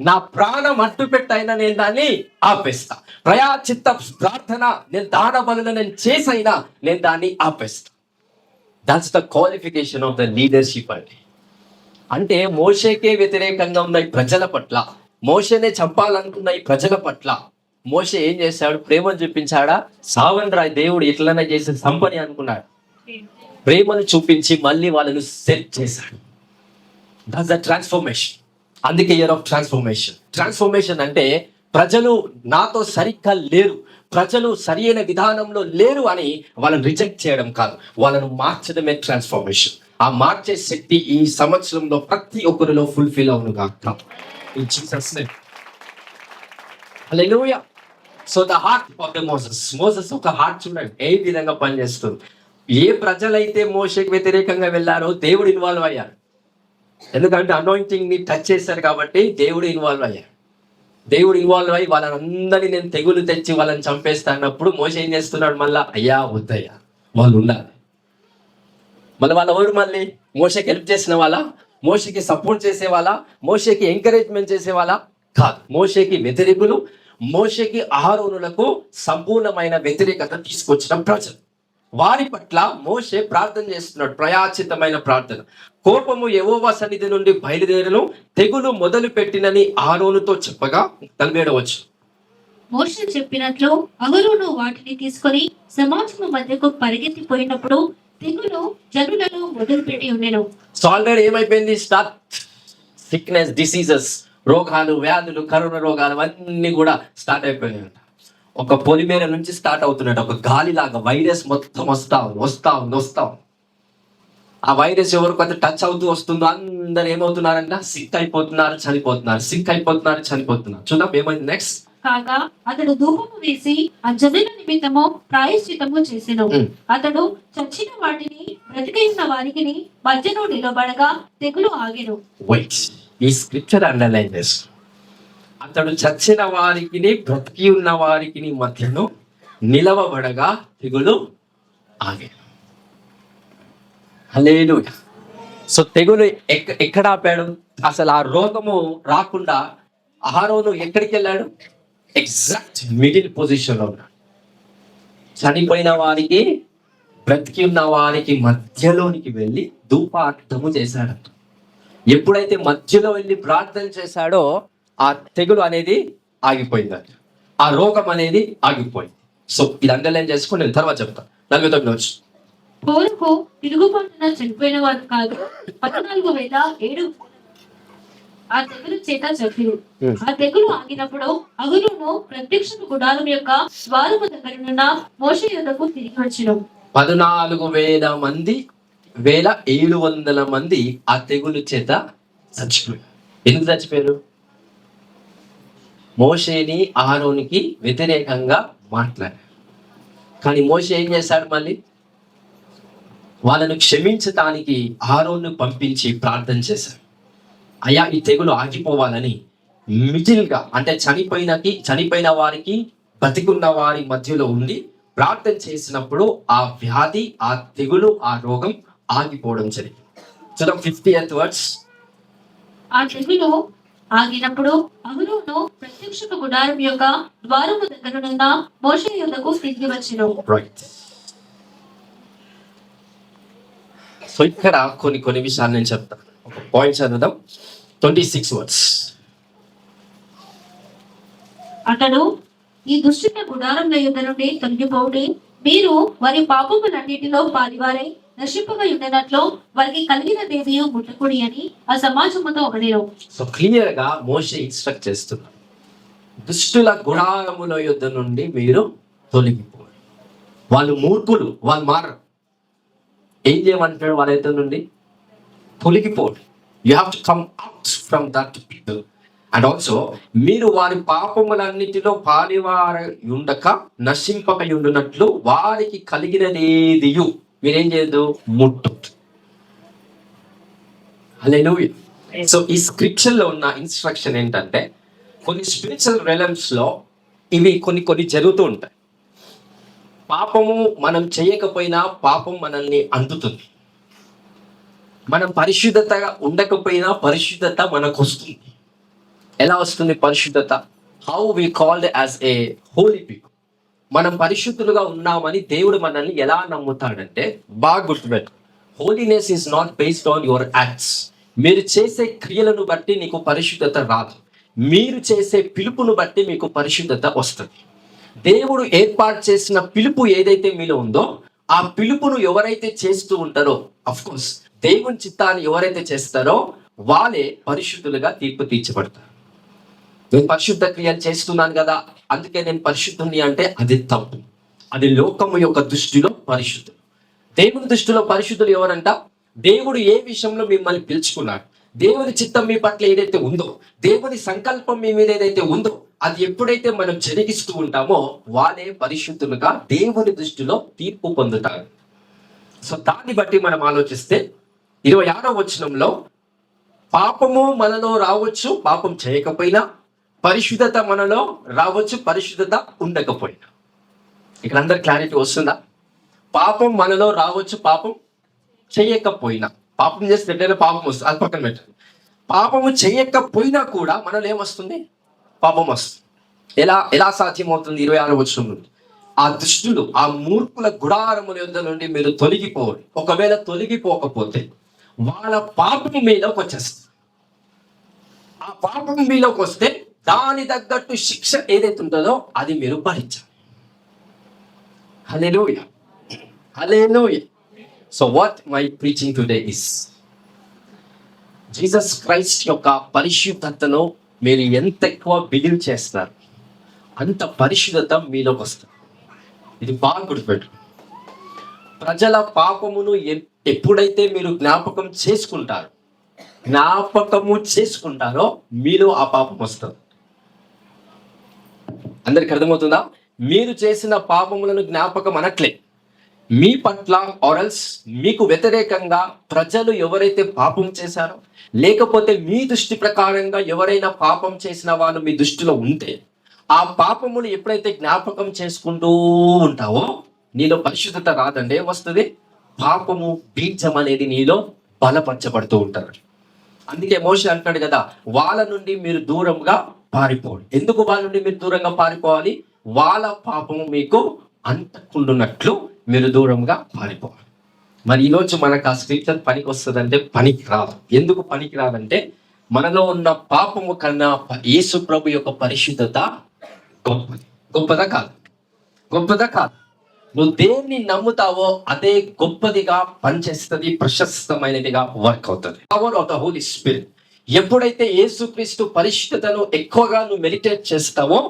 నా ప్రాణం అడ్డు పెట్టైనా నేను దాన్ని ఆపేస్తా, ప్రయాచిత్త ప్రార్థన నేను దాన బలులను నేను చేసైనా నేను దాన్ని ఆపేస్తా. That's the qualification of the leadership అంటే మోషేకే వ్యతిరేకంగా ఉన్న ఈ ప్రజల పట్ల, మోషేనే చంపాలనుకున్న ఈ ప్రజల పట్ల మోషే ఏం చేశాడు? ప్రేమను చూపించాడా? సావన్ రాయ్ దేవుడు ఎట్లనే చేసి సంపని అనుకున్నాడు. ప్రేమను చూపించి మళ్ళీ వాళ్ళను సెట్ చేశాడు. That's the transformation. అందుకే ఇయర్ ఆఫ్ ట్రాన్స్ఫర్మేషన్. ట్రాన్స్ఫర్మేషన్ అంటే ప్రజలు నాతో సరిగ్గా లేరు, ప్రజలు సరి అయిన విధానంలో లేరు అని వాళ్ళని రిజెక్ట్ చేయడం కాదు, వాళ్ళను మార్చడమే ట్రాన్స్ఫర్మేషన్. ఆ మార్చే శక్తి ఈ సంవత్సరంలో ప్రతి ఒక్కరిలో ఫుల్ఫిల్ అవును కాక. In Jesus name. Hallelujah. So the heart of the Moses ఒక హార్ట్ చూడండి ఏ విధంగా పనిచేస్తుంది. ఏ ప్రజలైతే మోషేకి వ్యతిరేకంగా వెళ్ళారో దేవుడు ఇన్వాల్వ్ అయ్యారు. ఎందుకంటే అనాయింటింగ్ ని టచ్ చేశారు కాబట్టి దేవుడు ఇన్వాల్వ్ అయ్యారు. దేవుడు ఇన్వాల్వ్ అయ్యి వాళ్ళని అందరినీ నేను తెగులు తెచ్చి వాళ్ళని చంపేస్తా అన్నప్పుడు మోషే ఏం చేస్తున్నాడు? మళ్ళా అయ్యా వద్దయ్యా వాళ్ళు ఉండాలి. మళ్ళీ వాళ్ళ ఎవరు? మళ్ళీ మోషేకి హెల్ప్ చేసిన వాళ్ళ, మోషేకి సపోర్ట్ చేసే వాళ్ళ, మోషేకి ఎంకరేజ్మెంట్ చేసే వాళ్ళ కాదు. మోషేకి వ్యతిరేకులు, మోషేకి అహరోనులకు సంపూర్ణమైన వ్యతిరేకత తీసుకొచ్చిన ప్రజలు. వారి పట్ల మోషే ప్రార్థన చేస్తున్నాడు, ప్రయాచితమైన ప్రార్థన. కోపము యెహోవా సన్నిధి నుండి బయలుదేరను, తెగులు మొదలు పెట్టినని అహరోనుతో చెప్పగా 47 మోషే చెప్పినట్లు అహరోను వాటిని తీసుకొని సమాజము మధ్యకు పరిగెత్తిపోయినప్పుడు తెగులు జనులను మొదలుపెట్టి ఉండెను. సో ఆల్రెడీ ఏమైపోయింది? స్టార్ట్ సిక్నెస్, డిసీజెస్, రోగాలు, వ్యాధులు, కరోనా రోగాలు అన్నీ కూడా స్టార్ట్ అయిపోయినాయంట. ఒక పొలిమేర నుంచి స్టార్ట్ అవుతున్నాడు, ఒక గాలిలాగా వైరస్ మొత్తం వస్తా ఉంది. ఆ వైరస్ ఎవరు కొంత టచ్ అవుతూ వస్తుందో అందరు ఏమవుతున్నారంట? సిక్ అయిపోతున్నారు, చనిపోతున్నారు. చూద్దాం ఏమైంది నెక్స్ట్. కాగా అతడు ధూపము వేసి ఆ జనుల నిమిత్తము ప్రాయశ్చిత్తము చేసెను. అతడు చచ్చిన వాటిని బ్రతికి ఉన్న వారికి మధ్యలో నిలబడగా తెగులు ఆగెను. వెయిట్, ఈ స్క్రిప్చర్ అండర్లైన్ చేస్తాం. అతడు చచ్చిన వారికి బ్రతికి ఉన్న వారికి మధ్యలో నిలవబడగా తెగులు ఆగెను. హల్లెలూయా. సో తెగులు ఎక్కడ ఆపాడు? అసలు ఆ రోగము రాకుండా అహరోను ఎక్కడికి వెళ్ళాడు? ఎగ్జాక్ట్ మిడిల్ పొజిషన్ లో ఉన్నాడు. చనిపోయిన వారికి బ్రతికి ఉన్న వారికి మధ్యలోనికి వెళ్ళి ధూపార్థము చేశాడు. ఎప్పుడైతే మధ్యలో వెళ్ళి ప్రార్థన చేశాడో ఆ తెగులు అనేది ఆగిపోయిందంట, ఆ రోగం అనేది ఆగిపోయింది. సో ఇది అండర్లైన్ చేసుకుని నేను తర్వాత చెప్తాను. 49 కోరుకు తిరుగుబాటున చనిపోయిన వారు కాదు 14,700 ఆ తెగులు చేత చంపిరు. ఆ తెగులు ఆగినప్పుడు అహరోను ప్రత్యక్ష గుడారం యొక్క ద్వారము దగ్గరనున్న మోషే యొద్దకు తిరిగి వచ్చెను. 14,000 మంది 1,700 మంది ఆ తెగులు చేత చచ్చిపోయారు. ఎందుకు చచ్చిపోయారు? మోషేని అహరోనుకి వ్యతిరేకంగా మాట్లాడారు. కానీ మోషే ఏం చేశాడు? మళ్ళీ వాళ్ళను క్షమించటానికి అహరోను పంపించి ప్రార్థన చేశారు. అయ్యా ఈ తెగులు ఆగిపోవాలని మిడిల్గా, అంటే చనిపోయిన వారికి బతికున్న వారి మధ్యలో ఉండి ప్రార్థన చేసినప్పుడు ఆ వ్యాధి, ఆ తెగులు, ఆ రోగం ఆగిపోవడం జరిగింది. చూద్దాం 50th వర్డ్స్. ఆ తెగులు ఆగినప్పుడు అహరోను ప్రత్యక్ష గుడారం యొక్క ద్వారము దగ్గరనున్న మోషే యొద్దకు తిరిగి వచ్చెను. రైట్. సో ఇక్కడ కొన్ని విషయాలు నేను చెప్తాను. ఒక పాయింట్ చదువుదాం. 26 వర్డ్స్. అతడు ఈ దుష్టుల గుడారంల యొద్ద నుండి తొలగిపోవుడి, మీరు వారి పాపములన్నిటిలో పాలివారై నశింపగా ఉండనట్లు వారికి కలిగిన దేవియు ముట్టకుడి అని ఆ సమాజముతో అనెను. సో క్లియర్ గా మోషే ఇన్స్ట్రక్ట్ చేస్తున్నారు, దుష్టుల గుడారముల యొద్ద నుండి మీరు తొలగిపోండి. వాళ్ళు మూర్ఖులు, వాళ్ళు మారరు. ఏం చేయమంటాడు? వాళ్ళ యొద్ద నుండి తొలగిపోండి. You have to come out from that people. And also మీరు వారి పాపములన్నిటిలో పాలివారై ఉండక నశింపక ఉండునట్లు వారికి కలిగినదేదియు మీరేం చేయదు, ముట్టు. హల్లెలూయా. సో ఈ స్క్రిప్చర్ లో ఉన్న ఇన్స్ట్రక్షన్ ఏంటంటే, కొన్ని స్పిరిచువల్ రెలమ్స్ లో ఇవి కొన్ని జరుగుతూ ఉంటాయి. పాపము మనం చేయకపోయినా పాపం మనల్ని అందుతుంది. మనం పరిశుద్ధతగా ఉండకపోయినా పరిశుద్ధత మనకు వస్తుంది. ఎలా వస్తుంది పరిశుద్ధత? How we called as a holy people. మనం పరిశుద్ధులుగా ఉన్నామని దేవుడు మనల్ని ఎలా నమ్ముతాడంటే, బాగా గుర్తుపెట్టు, holiness is not based on your acts. మీరు చేసే క్రియలను బట్టి నీకు పరిశుద్ధత రాదు, మీరు చేసే పిలుపును బట్టి మీకు పరిశుద్ధత వస్తుంది. దేవుడు ఏర్పాటు చేసిన పిలుపు ఏదైతే మీలో ఉందో ఆ పిలుపును ఎవరైతే చేస్తూ ఉంటారో, అఫ్ కోర్స్ దేవుని చిత్తాన్ని ఎవరైతే చేస్తారో వాళ్ళే పరిశుద్ధులుగా తీర్పు తీర్చబడతారు. నేను పరిశుద్ధ క్రియలు చేస్తున్నాను కదా అందుకే నేను పరిశుద్ధుని అంటే అది తప్పు. అది లోకము యొక్క దృష్టిలో పరిశుద్ధులు. దేవుని దృష్టిలో పరిశుద్ధులు ఎవరంట? దేవుడు ఏ విషయంలో మిమ్మల్ని పిలుచుకున్నాడు, దేవుని చిత్తం మీ పట్ల ఏదైతే ఉందో, దేవుని సంకల్పం మీ మీద ఏదైతే ఉందో అది ఎప్పుడైతే మనం జరిగిస్తూ ఉంటామో వాళ్ళే పరిశుద్ధులుగా దేవుని దృష్టిలో తీర్పు పొందుతారు. సో దాన్ని బట్టి మనం ఆలోచిస్తే 26వ వచనంలో పాపము మనలో రావచ్చు, పాపం చేయకపోయినా, పరిశుద్ధత మనలో రావచ్చు, పరిశుద్ధత ఉండకపోయినా. ఇక్కడ అందరు క్లారిటీ వస్తుందా? పాపం మనలో రావచ్చు, పాపం చేయకపోయినా. పాపం చేస్తే ఎట్లయినా పాపం వస్తుంది, అది పక్కన పెట్టండి. పాపము చేయకపోయినా కూడా మనలో ఏమొస్తుంది? పాపం వస్తుంది. ఎలా సాధ్యమవుతుంది? 26వ వచనం నుండి, ఆ దుష్టులు, ఆ మూర్ఖుల గుడారముల యొద్ద నుండి మీరు తొలగిపోవాలి. ఒకవేళ తొలగిపోకపోతే వాళ్ళ పాపం మీలోకి వచ్చేస్తుంది. ఆ పాపం మీలోకి వస్తే దాని తగ్గట్టు శిక్ష ఏదైతే ఉంటుందో అది మీరు భరించాలి. Hallelujah, hallelujah. So what my preaching today is, Jesus Christ యొక్క పరిశుద్ధతను మీరు ఎంత ఎక్కువ బిలీవ్ చేస్తారు అంత పరిశుద్ధత మీలోకి వస్తుంది. ఇది బాగా గుర్తుపెట్టు. ప్రజల పాపమును ఎప్పుడైతే మీరు జ్ఞాపకము చేసుకుంటారో మీలో ఆ పాపం వస్తుంది. అందరికి అర్థమవుతుందా? మీరు చేసిన పాపములను జ్ఞాపకం అనట్లే, మీ పట్ల ఆరల్స్ మీకు వ్యతిరేకంగా ప్రజలు ఎవరైతే పాపం చేశారో, లేకపోతే మీ దృష్టి ప్రకారంగా ఎవరైనా పాపం చేసిన వాళ్ళు మీ దృష్టిలో ఉంటే ఆ పాపములు ఎప్పుడైతే జ్ఞాపకం చేసుకుంటూ ఉంటావో నీలో పరిశుద్ధత రాదండి. ఏమొస్తుంది? పాపము బీజం అనేది నీలో బలపరచబడుతూ ఉంటారు. అందుకే మోషే అంటాడు కదా, వాళ్ళ నుండి మీరు దూరంగా పారిపోవాలి. ఎందుకు వాళ్ళ నుండి మీరు దూరంగా పారిపోవాలి? వాళ్ళ పాపము మీకు అంటకుండునట్లు మీరు దూరంగా పారిపోవాలి. మరి ఈరోజు మనకు ఆ స్క్రిప్చర్ పనికి వస్తుందంటే పనికి రాదు. ఎందుకు పనికి రాదంటే మనలో ఉన్న పాపము కన్నా యేసు ప్రభు యొక్క పరిశుద్ధత గొప్పది. గొప్పదా కాదు? గొప్పదా కాదు? నువ్వు దేన్ని నమ్ముతావో అదే గొప్పదిగా పనిచేస్తుంది, ప్రశస్తమైనదిగా వర్క్ అవుతుంది. Power of the holy spirit. ఎప్పుడైతే యేసుక్రీస్తు పరిశుద్ధతను ఎక్కువగా నువ్వు మెడిటేట్ చేస్తావో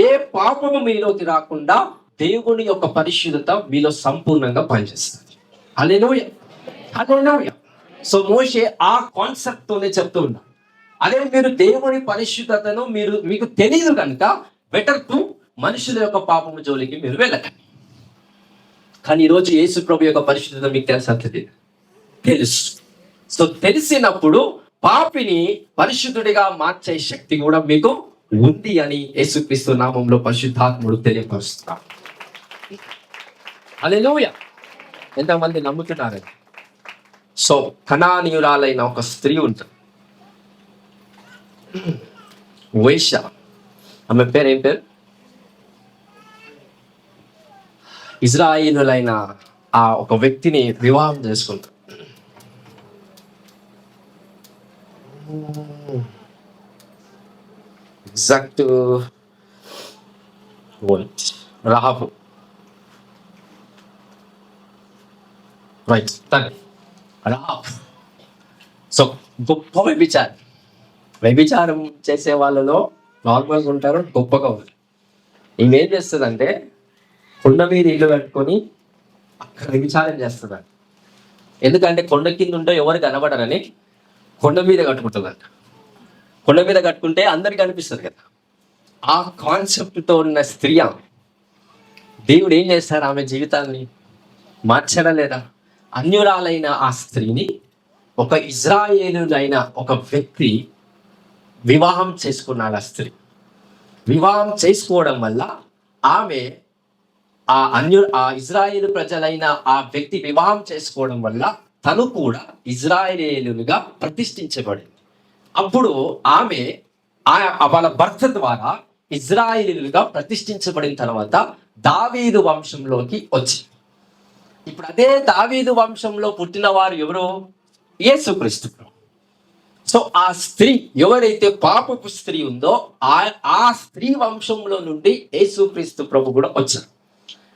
ఏ పాపము మీలోకి రాకుండా దేవుని యొక్క పరిశుద్ధత మీలో సంపూర్ణంగా పనిచేస్తుంది. హల్లెలూయా, హల్లెలూయా. సో మోషే ఆ కాన్సెప్ట్ తోనే చెప్తూ ఉన్నాడు. అదే మీరు దేవుని పరిశుద్ధతను మీకు తెలియదు కనుక బెటర్ టు మనుషుల యొక్క పాపము జోలికి మీరు వెళ్ళకండి. కానీ ఈరోజు యేసు ప్రభు యొక్క పరిశుద్ధత మీకు తెలుసు. సో తెలిసినప్పుడు పాపిని పరిశుద్ధుడిగా మార్చే శక్తి కూడా మీకు ఉంది అని యేసుక్రీస్తు నామంలో పరిశుద్ధాత్ముడు తెలియపరుస్తున్నాడు. హల్లెలూయా. ఎంతమంది నమ్ముతున్నారు? సో కనానీయురాలైన ఒక స్త్రీ ఉంటుంది, వేశ్య. ఆమె పేరు ఏం పేరు? ఇజ్రాయేలులైన ఆ ఒక వ్యక్తిని వివాహం చేసుకుంటారు. Exact Rahab, right, Rahab. So గొప్ప వ్యభిచారం చేసే వాళ్ళలో నార్మల్గా ఉంటారు, గొప్పగా ఉంటారు. ఈమెం చేస్తుందంటే కొండ మీద ఇల్లు కట్టుకొని అక్కడ వ్యభిచారం చేస్తుందంట. ఎందుకంటే కొండ కింద ఉంటే ఎవరు కనబడరని కొండ మీద కట్టుకుంటుందంట. కొండ మీద కట్టుకుంటే అందరికి కనిపిస్తుంది కదా. ఆ కాన్సెప్ట్తో ఉన్న స్త్రీ దేవుడు ఏం చేస్తారు? ఆమె జీవితాన్ని మార్చడం లేదా? అన్యురాలైన ఆ స్త్రీని ఒక ఇజ్రాయేలులైన ఒక వ్యక్తి వివాహం చేసుకున్నాడు. ఆ స్త్రీ వివాహం చేసుకోవడం వల్ల ఆమె ఆ ఇజ్రాయేలు ప్రజలైన ఆ వ్యక్తి వివాహం చేసుకోవడం వల్ల తను కూడా ఇజ్రాయేలుగా ప్రతిష్ఠించబడింది. అప్పుడు ఆమె వాళ్ళ భర్త ద్వారా ఇజ్రాయేలుగా ప్రతిష్ఠించబడిన తర్వాత దావీదు వంశంలోకి వచ్చింది. ఇప్పుడు అదే దావీదు వంశంలో పుట్టిన వారు ఎవరు? యేసుక్రీస్తు. సో ఆ స్త్రీ ఎవరైతే పాపపు స్త్రీ ఉందో ఆ స్త్రీ వంశంలో నుండి యేసుక్రీస్తు ప్రభు కూడా వచ్చారు.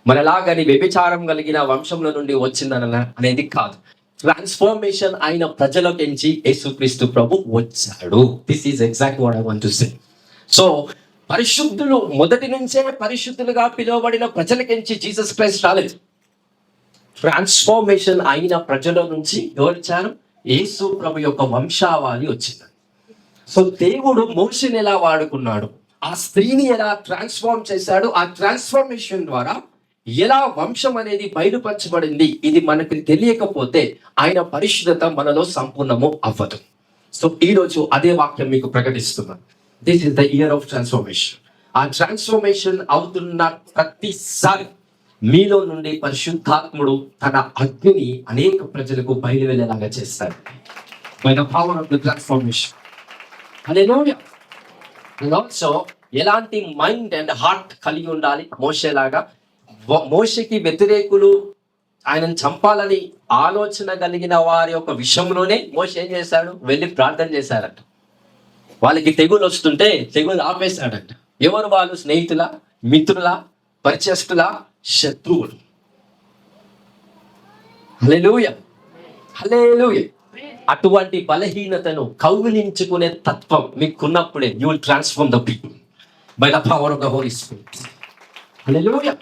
మనలాగని వ్యభిచారం కలిగిన వంశంలో నుండి వచ్చిందని అనేది కాదు. ట్రాన్స్ఫర్మేషన్ అయిన ప్రజలకించి యేసుక్రీస్తు ప్రభు వచ్చాడు. This is exact what I want to say. So పరిశుద్ధులు మొదటి నుంచే పరిశుద్ధులుగా పిలువబడిన ప్రజలకించి జీసస్ క్రైస్ట్ రాలేదు. ట్రాన్స్ఫర్మేషన్ అయిన ప్రజల నుంచి ఎవరు వచ్చారు? యేసు ప్రభు యొక్క వంశావళి వచ్చింది. సో దేవుడు మోషేని ఎలా వాడుకున్నాడు, ఆ స్త్రీని ఎలా ట్రాన్స్ఫార్మ్ చేశాడు, ఆ ట్రాన్స్ఫర్మేషన్ ద్వారా ఎలా వంశం అనేది బయలుపరచబడింది, ఇది మనకు తెలియకపోతే ఆయన పరిశుద్ధత మనలో సంపూర్ణము అవ్వదు. సో ఈరోజు అదే వాక్యం మీకు ప్రకటిస్తున్నాను. This is the year of transformation. ఆ ట్రాన్స్ఫర్మేషన్ అవుతున్న ప్రతిసారి మీలో నుండి పరిశుద్ధాత్ముడు తన అగ్నిని అనేక ప్రజలకు బయలు వెళ్ళేలాగా చేస్తాడు. By the power of the transformation. Hallelujah. And also ఎలాంటి మైండ్ అండ్ హార్ట్ కలిగి ఉండాలి మోషేలాగా? మోషేకి వ్యతిరేకులు ఆయనను చంపాలని ఆలోచన కలిగిన వారి యొక్క విషయంలోనే మోషే ఏం చేశాడు? వెళ్ళి ప్రార్థన చేశారంట. వాళ్ళకి తెగులు వస్తుంటే తెగులు ఆపేశాడంట. ఎవరు వాళ్ళు? స్నేహితుల, మిత్రుల, పరిచయస్తుల, శత్రువులు. హల్లెలూయా, హల్లెలూయా. అటువంటి బలహీనతను కౌగిలించుకునే తత్వం మీకున్నప్పుడే you will transform the people by the power of the holy spirit. Hallelujah,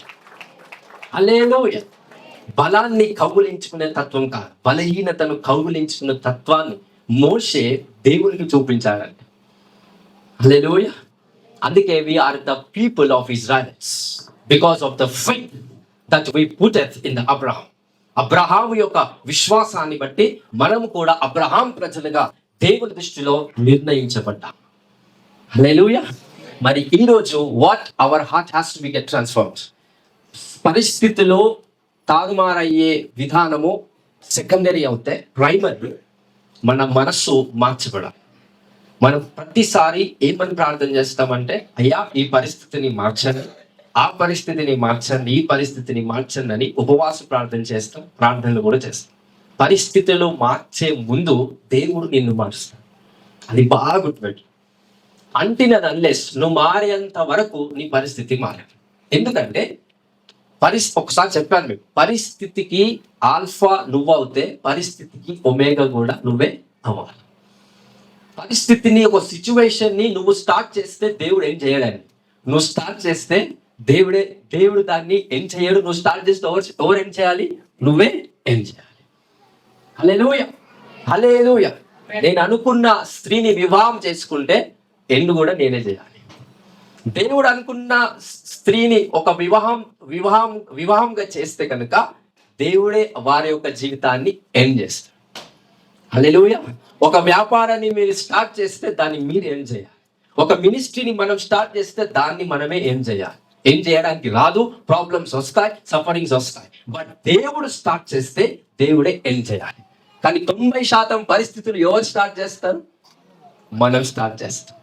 hallelujah. బలాన్ని కౌగిలించుకునే తత్వం కాదు, బలహీనతను కౌగిలించుకునే తత్వాన్ని మోషే దేవునికి చూపించాడంట. హల్లెలూయా. అందుకే we are the people of Israelites because of the faith that we put in the Abraham. Abraham యొక్క విశ్వాసాన్ని బట్టి మనము కూడా అబ్రహాం ప్రజలుగా దేవుని దృష్టిలో నిర్ణయించబడ్డాం. హల్లెలూయా. మరి ఈరోజు what our heart has to be get transformed. పరిస్థితులు తారుమారయ్యే విధానము సెకండరీ అవుతే ప్రైమరీ మన మనస్సు మార్చబడాలి. మనం ప్రతిసారి ఏమని ప్రార్థన చేస్తామంటే, అయ్యా ఈ పరిస్థితిని మార్చండి, ఆ పరిస్థితిని మార్చండి, ఈ పరిస్థితిని మార్చండి అని ఉపవాస ప్రార్థన చేస్తాం, ప్రార్థనలు కూడా చేస్తాం. పరిస్థితులు మార్చే ముందు దేవుడు నిన్ను మారుస్తాడు. అది బాగా గుర్తుపెట్టు. అంటినది అన్లెస్ నువ్వు మారేంత వరకు నీ పరిస్థితి మారదు. ఎందుకంటే ఒకసారి చెప్పాను మీకు, పరిస్థితికి ఆల్ఫా నువ్వు అవుతే పరిస్థితికి ఒమేగా కూడా నువ్వే అవ్వాలి. పరిస్థితిని, ఒక సిచ్యువేషన్ ని నువ్వు స్టార్ట్ చేస్తే దేవుడు ఏం చేయడాన్ని, నువ్వు స్టార్ట్ చేస్తే దేవుడు దాన్ని ఏం చేయడు. నువ్వు స్టార్ట్ చేస్తే ఎవరు ఏం చేయాలి? నువ్వే ఏం చేయాలి. హల్లెలూయా, హల్లెలూయా. నేను అనుకున్న స్త్రీని వివాహం చేసుకుంటే ఎండు కూడా నేనే చేయాలి. దేవుడు అనుకున్న స్త్రీని ఒక వివాహంగా చేస్తే కనుక దేవుడే వారి యొక్క జీవితాన్ని ఎండ్ చేస్తాడు. హల్లెలూయా. ఒక వ్యాపారాన్ని మీరు స్టార్ట్ చేస్తే దాన్ని మీరు ఏం చేయాలి. ఒక మినిస్ట్రీని మనం స్టార్ట్ చేస్తే దాన్ని మనమే ఏం చేయాలి. ఏం చేయడానికి రాదు, ప్రాబ్లమ్స్ వస్తాయి, సఫరింగ్స్ వస్తాయి. బట్ దేవుడు స్టార్ట్ చేస్తే దేవుడే ఏం చేయాలి. కానీ 90% పరిస్థితులు ఎవరు స్టార్ట్ చేస్తారు? మనం స్టార్ట్ చేస్తాం.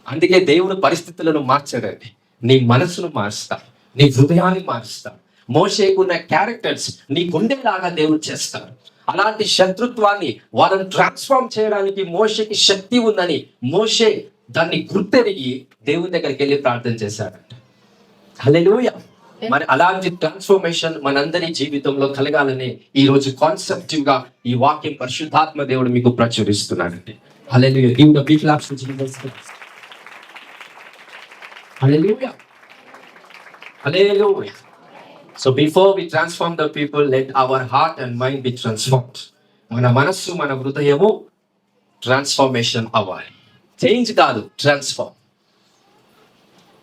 అందుకే దేవుడు పరిస్థితులను మార్చడండి, నీ మనసును మారుస్తాడు, నీ హృదయాన్ని మారుస్తాడు. మోషేకున్న క్యారెక్టర్స్ నీ గుండెలాగా దేవుడు చేస్తాడు. అలాంటి శత్రుత్వాన్ని వాళ్ళని ట్రాన్స్ఫార్మ్ చేయడానికి మోషేకి శక్తి ఉందని మోషే దాన్ని గుర్తెరిగి దేవుని దగ్గరికి వెళ్ళి ప్రార్థన చేశాడంట. హల్లెలూయా. మరి అలాంటి ట్రాన్స్ఫర్మేషన్ మనందరి జీవితంలో కలగాలని ఈ రోజు కాన్సెప్టివ్ గా ఈ వాక్యం పరిశుద్ధాత్మ దేవుడు మీకు ప్రచురిస్తున్నాడండి. Hallelujah. Give the big claps to Jesus. Hallelujah, hallelujah. So before we transform the people, let our heart and mind be transformed. మన మనస్సు, మన హృదయము ట్రాన్స్ఫర్మేషన్ అవ్వాలి. చేంజ్ కాదు, ట్రాన్స్ఫార్మ్.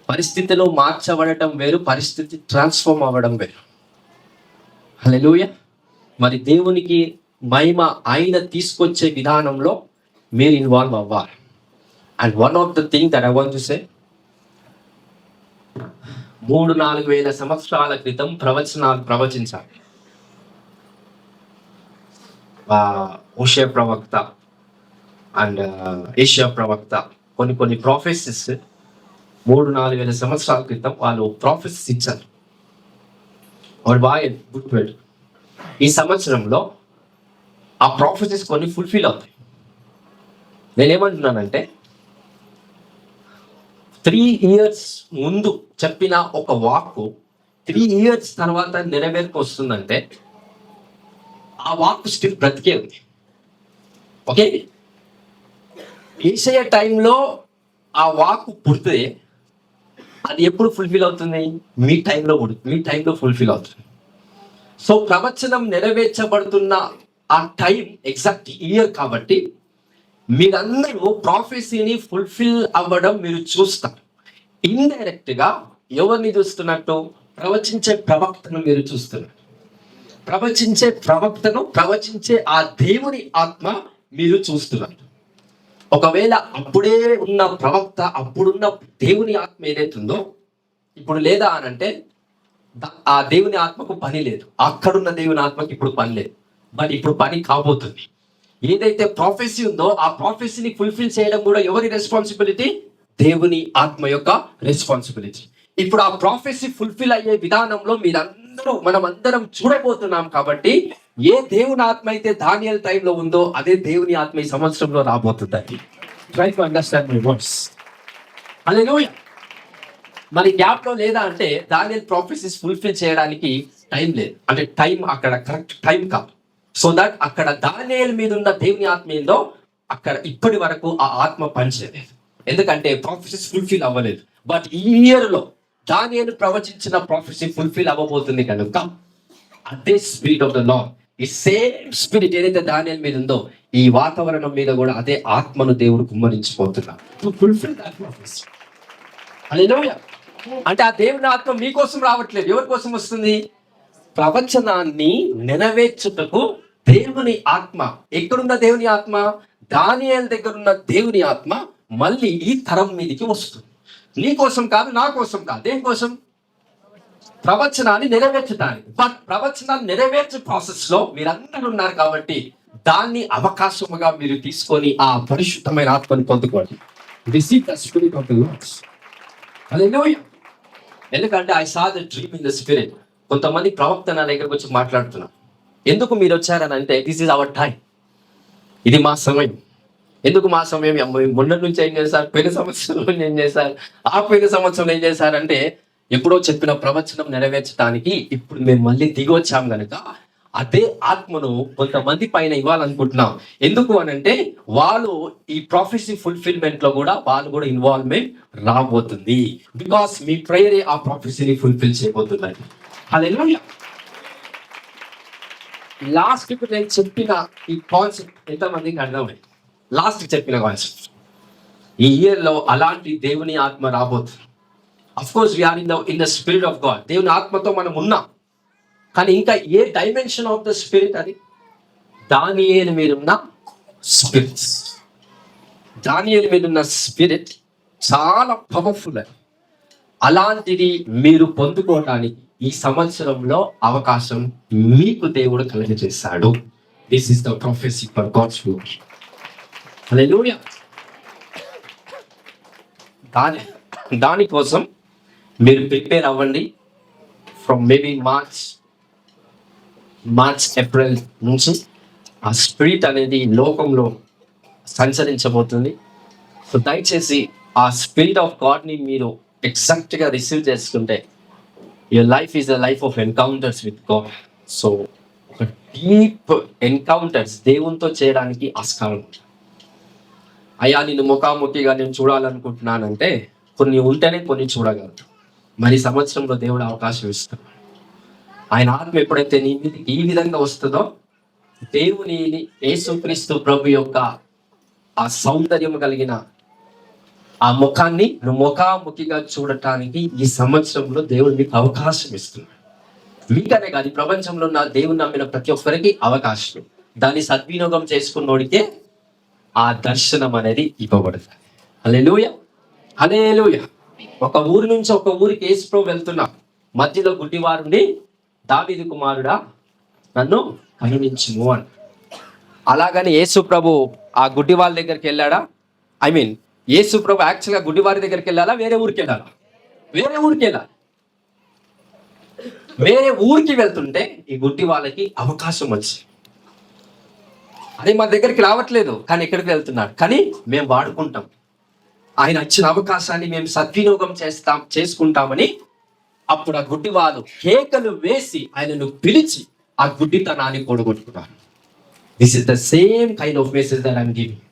పరిస్థితిలో మార్చబడటం వేరు, పరిస్థితి ట్రాన్స్ఫార్మ్ అవ్వడం వేరు. హల్లెలూయా. మరి దేవునికి మహిమ ఆయన తీసుకొచ్చే విధానంలో మీరు ఇన్వాల్వ్ అవ్వాలి. And one of the thing that I want to say, 3-4 వేల సంవత్సరాల క్రితం ప్రవచనాలు ప్రవచించాలి. హోషేయ ప్రవక్త అండ్ ఏషియా ప్రవక్త కొన్ని ప్రాఫెసీస్ 3-4 వేల సంవత్సరాల క్రితం వాళ్ళు ప్రాఫెసీస్ ఇచ్చారు. వాడు బాగా గుర్తుపెట్టు. ఈ సంవత్సరంలో ఆ ప్రాఫెసీస్ కొన్ని ఫుల్ఫిల్ అవుతాయి. నేనేమంటున్నానంటే 3 years ముందు చెప్పిన ఒక వాక్కు 3 years తర్వాత నెరవేర్పు వస్తుందంటే ఆ వాక్కు స్టిల్ బ్రతికే ఉంది. ఓకే, యేషయ టైంలో ఆ వాక్కు పుడితే అది ఎప్పుడు ఫుల్ఫిల్ అవుతుంది? మీ టైంలో ఫుల్ఫిల్ అవుతుంది. సో ప్రవచనం నెరవేర్చబడుతున్న ఆ టైం ఎగ్జాక్ట్ ఇయర్ కాబట్టి మీరందరూ ప్రాఫెసీని ఫుల్ఫిల్ అవ్వడం మీరు చూస్తారు. ఇండైరెక్ట్ గా ఎవరిని చూస్తున్నట్టు? ప్రవచించే ప్రవక్తను మీరు చూస్తున్నారు. ప్రవచించే ఆ దేవుని ఆత్మ మీరు చూస్తున్నారు. ఒకవేళ అప్పుడే ఉన్న ప్రవక్త, అప్పుడున్న దేవుని ఆత్మ ఏదైతుందో ఇప్పుడు లేదా అనంటే ఆ దేవుని ఆత్మకు పని లేదు, అక్కడున్న దేవుని ఆత్మకి ఇప్పుడు పని లేదు. బట్ ఇప్పుడు పని కాబోతుంది. ఏదైతే ప్రాఫెసీ ఉందో ఆ ప్రాఫెసీని ఫుల్ఫిల్ చేయడం కూడా ఎవరి రెస్పాన్సిబిలిటీ? దేవుని ఆత్మ యొక్క రెస్పాన్సిబిలిటీ. ఇప్పుడు ఆ ప్రాఫెసీ ఫుల్ఫిల్ అయ్యే విధానంలో మనం అందరం చూడబోతున్నాం. కాబట్టి ఏ దేవుని ఆత్మ అయితే దానియేలు టైంలో ఉందో అదే దేవుని ఆత్మ ఈ సంవత్సరంలో రాబోతుంది. Try to understand my words. Hallelujah. మరి గ్యాప్ లో లేదా అంటే దానియేలు ప్రాఫెసీస్ ఫుల్ఫిల్ చేయడానికి టైం లేదు, అంటే టైం అక్కడ కరెక్ట్ టైం కాదు. సో దట్ అక్కడ దానియేలు మీద ఉన్న దేవుని ఆత్మ ఏందో అక్కడ ఇప్పటి వరకు ఆ ఆత్మ పనిచేయలేదు, ఎందుకంటే ప్రాఫెసీస్ ఫుల్ఫిల్ అవ్వలేదు. బట్ ఈ ఇయర్ లో దానియేలు ప్రవచించిన ప్రాఫెసీ ఫుల్ఫిల్ అవ్వబోతుంది కనుక అదే స్పిరిట్ ఆఫ్ ద లార్డ్, ఈ సేమ్ స్పిరిట్ ఏదైతే దానియేలు మీద ఉందో ఈ వాతావరణం మీద కూడా అదే ఆత్మను దేవుడు కుమ్మరించిపోతున్నాడు టు ఫుల్ఫిల్ దట్ ప్రాఫెసీ. హల్లెలూయా. అంటే ఆ దేవుని ఆత్మ మీకోసం రావట్లేదు, ఎవరి కోసం వస్తుంది? ప్రవచనాన్ని నెరవేర్చుటకు దేవుని ఆత్మ. ఎక్కడున్న దేవుని ఆత్మ? దానియేలు దగ్గర ఉన్న దేవుని ఆత్మ మళ్ళీ ఈ తరం మీదకి వస్తుంది. నీ కోసం కాదు, నా కోసం కాదు. దేనికోసం? ప్రవచనాన్ని నెరవేర్చడానికి. బట్ ప్రవచనాన్ని నెరవేర్చే ప్రాసెస్ లో మీరందరూ ఉన్నారు కాబట్టి దాన్ని అవకాశముగా మీరు తీసుకొని ఆ పరిశుద్ధమైన ఆత్మని పొందుకోండి. Receive the spirit of the lord. Hallelujah. ఎందుకంటే I saw the dream in the spirit. కొంతమంది ప్రవక్త నా దగ్గరకు వచ్చి మాట్లాడుతున్నారు, ఎందుకు మీరు వచ్చారని అంటే, దిస్ ఈజ్ అవర్ టైం, ఇది మా సమయం. ఎందుకు మా సమయం? మొన్న నుంచి ఏం చేశారు, పోయిన సంవత్సరంలో ఏం చేశారు, ఆ పోయిన సంవత్సరంలో ఏం చేశారంటే, ఎప్పుడో చెప్పిన ప్రవచనం నెరవేర్చడానికి ఇప్పుడు మేము మళ్ళీ దిగి వచ్చాం కనుక అదే ఆత్మను కొంతమంది పైన ఇవ్వాలనుకుంటున్నాం. ఎందుకు అని అంటే, వాళ్ళు ఈ ప్రాఫెసీ ఫుల్ఫిల్మెంట్ లో కూడా వాళ్ళు కూడా ఇన్వాల్వ్మెంట్ రాబోతుంది. బికాస్ మీ ప్రేయరే ఆ ప్రాఫెసీని ఫుల్ఫిల్ చేయబోతున్నాయి. హల్లెలూయా. లాస్ట్ కి నేను చెప్పిన ఈ కాన్సెప్ట్ ఎంతమందికి అర్థమైంది? లాస్ట్ చెప్పిన కాన్సెప్ట్ ఈ ఇయర్ లో అలాంటి దేవుని ఆత్మ రాబోతుంది. Of course we are in the spirit of God. దేవుని ఆత్మతో మనం ఉన్నాం, కానీ ఇంకా ఏ డైమెన్షన్ ఆఫ్ ద స్పిరిట్ అది? దానియేలు మీదున్న స్పిరిట్, దానియేలు మీదున్న స్పిరిట్ చాలా పవర్ఫుల్. అలాంటిది మీరు పొందుకోవడానికి ఈ సంవత్సరంలో అవకాశం మీకు దేవుడు కలుగజేశాడు. This is the prophecy for God's glory. Hallelujah. దానికోసం మీరు ప్రిపేర్ అవ్వండి. ఫ్రమ్ మేబీ మార్చ్ ఏప్రిల్ నుంచి ఆ స్పిరిట్ అనేది లోకంలో సంచరించబోతుంది. సో దయచేసి ఆ స్పిరిట్ ఆఫ్ గాడ్ని మీరు ఎగ్జాక్ట్గా రిసీవ్ చేసుకుంటే your life is a life of encounters with God. So ఒక డీప్ ఎన్కౌంటర్స్ దేవునితో చేయడానికి ఆస్కారం. అయ్యా నిన్ను ముఖాముఖిగా నేను చూడాలనుకుంటున్నానంటే కొన్ని ఉంటేనే కొన్ని చూడగలరు. మరి సంవత్సరంలో దేవుడు అవకాశం ఇస్తాడు. ఆయన ఆత్మ ఎప్పుడైతే నీ మీదకి ఈ విధంగా వస్తుందో, దేవుని యేసుక్రీస్తు ప్రభు యొక్క ఆ సౌందర్యం కలిగిన ఆ ముఖాన్ని నువ్వు ముఖాముఖిగా చూడటానికి ఈ సంవత్సరంలో దేవుడు మీకు అవకాశం ఇస్తున్నాడు. మీకనే కాదు, ఈ ప్రపంచంలో ఉన్న దేవుని నమ్మిన ప్రతి ఒక్కరికి అవకాశం. దాన్ని సద్వినియోగం చేసుకున్నోడికే ఆ దర్శనం అనేది ఇవ్వబడుతుంది. హల్లెలూయా, హల్లెలూయా. ఒక ఊరి నుంచి ఒక ఊరికి యేసు ప్రభు వెళ్తున్నా, మధ్యలో గుడ్డివారుని దావీదు కుమారుడా నన్ను కరుణించుము అని. అలాగని యేసు ప్రభు ఆ గుడ్డి వాళ్ళ దగ్గరికి వెళ్ళాడా? యేసు ప్రభు యాక్చువల్గా గుడ్డివారి దగ్గరికి వెళ్ళాలా, వేరే ఊరికి వెళ్ళాలా? వేరే ఊరికి వెళ్ళాలి. వేరే ఊరికి వెళ్తుంటే ఈ గుడ్డి వాళ్ళకి అవకాశం వచ్చింది. అది మా దగ్గరికి రావట్లేదు, కానీ ఎక్కడికి వెళ్తున్నాడు, కానీ మేము వాడుకుంటాం. ఆయన వచ్చిన అవకాశాన్ని మేము సద్వినియోగం చేసుకుంటామని అప్పుడు ఆ గుడ్డి వాళ్ళు కేకలు వేసి ఆయనను పిలిచి ఆ గుడ్డితనాన్ని కూడగొట్టుకున్నారు. This is the same kind of message that I'm giving.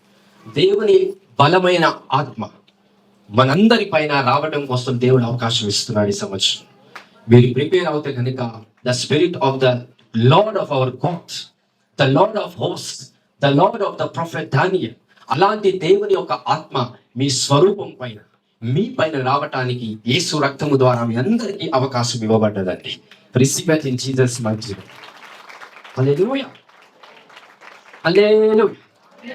దేవుని బలమైన ఆత్మ మనందరి పైన రావడం కోసం దేవుడు అవకాశం ఇస్తున్నాడు ఈ సంవత్సరం. మీరు ప్రిపేర్ అవుతే కనుక the spirit of the lord of our God, the lord of host, the lord of the prophet Daniel, అలాంటి దేవుని యొక్క ఆత్మ మీ స్వరూపం పైన మీ పైన రావటానికి యేసు రక్తము ద్వారా మీ అందరికీ అవకాశం ఇవ్వబడ్డదండి. Receive it in Jesus mighty name. Hallelujah, hallelujah.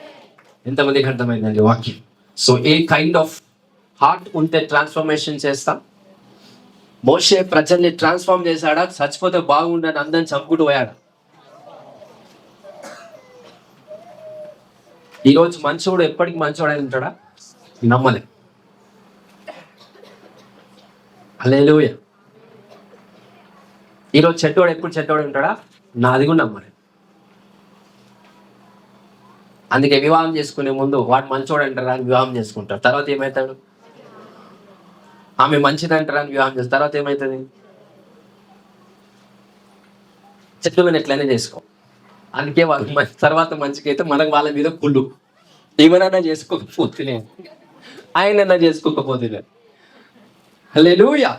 ఎంతమందికి అర్థమైందండి వాక్యం? So a kind of heart ఉంటే ట్రాన్స్ఫర్మేషన్ చేస్తాం. మోషే ప్రజల్ని ట్రాన్స్ఫార్మ్ చేశాడా? చచ్చిపోతే బాగుండని అందరిని చంపుకుంటూ పోయాడా? ఈరోజు మంచోడు ఎప్పటికి మంచోడై ఉంటాడా? నమ్మలే. హల్లెలూయా. ఈరోజు చెడ్డోడు ఎప్పుడు చెడ్డోడు ఉంటాడా? నాది కూడా నమ్మలే. అందుకే వివాహం చేసుకునే ముందు వాడు మంచోడు అంటారా అని వివాహం చేసుకుంటారు. తర్వాత ఏమవుతాడు? ఆమె మంచిది అంటారా అని వివాహం చేస్తారు. తర్వాత ఏమవుతుంది? చెట్లు మీద ఎట్లయినా చేసుకో. అందుకే వాళ్ళు తర్వాత మంచికైతే మనకు వాళ్ళ మీద కుళ్ళు. ఏమైనా చేసుకోకపోతేనే, ఆయనన్నా చేసుకోకపోతేనే. హల్లెలూయా.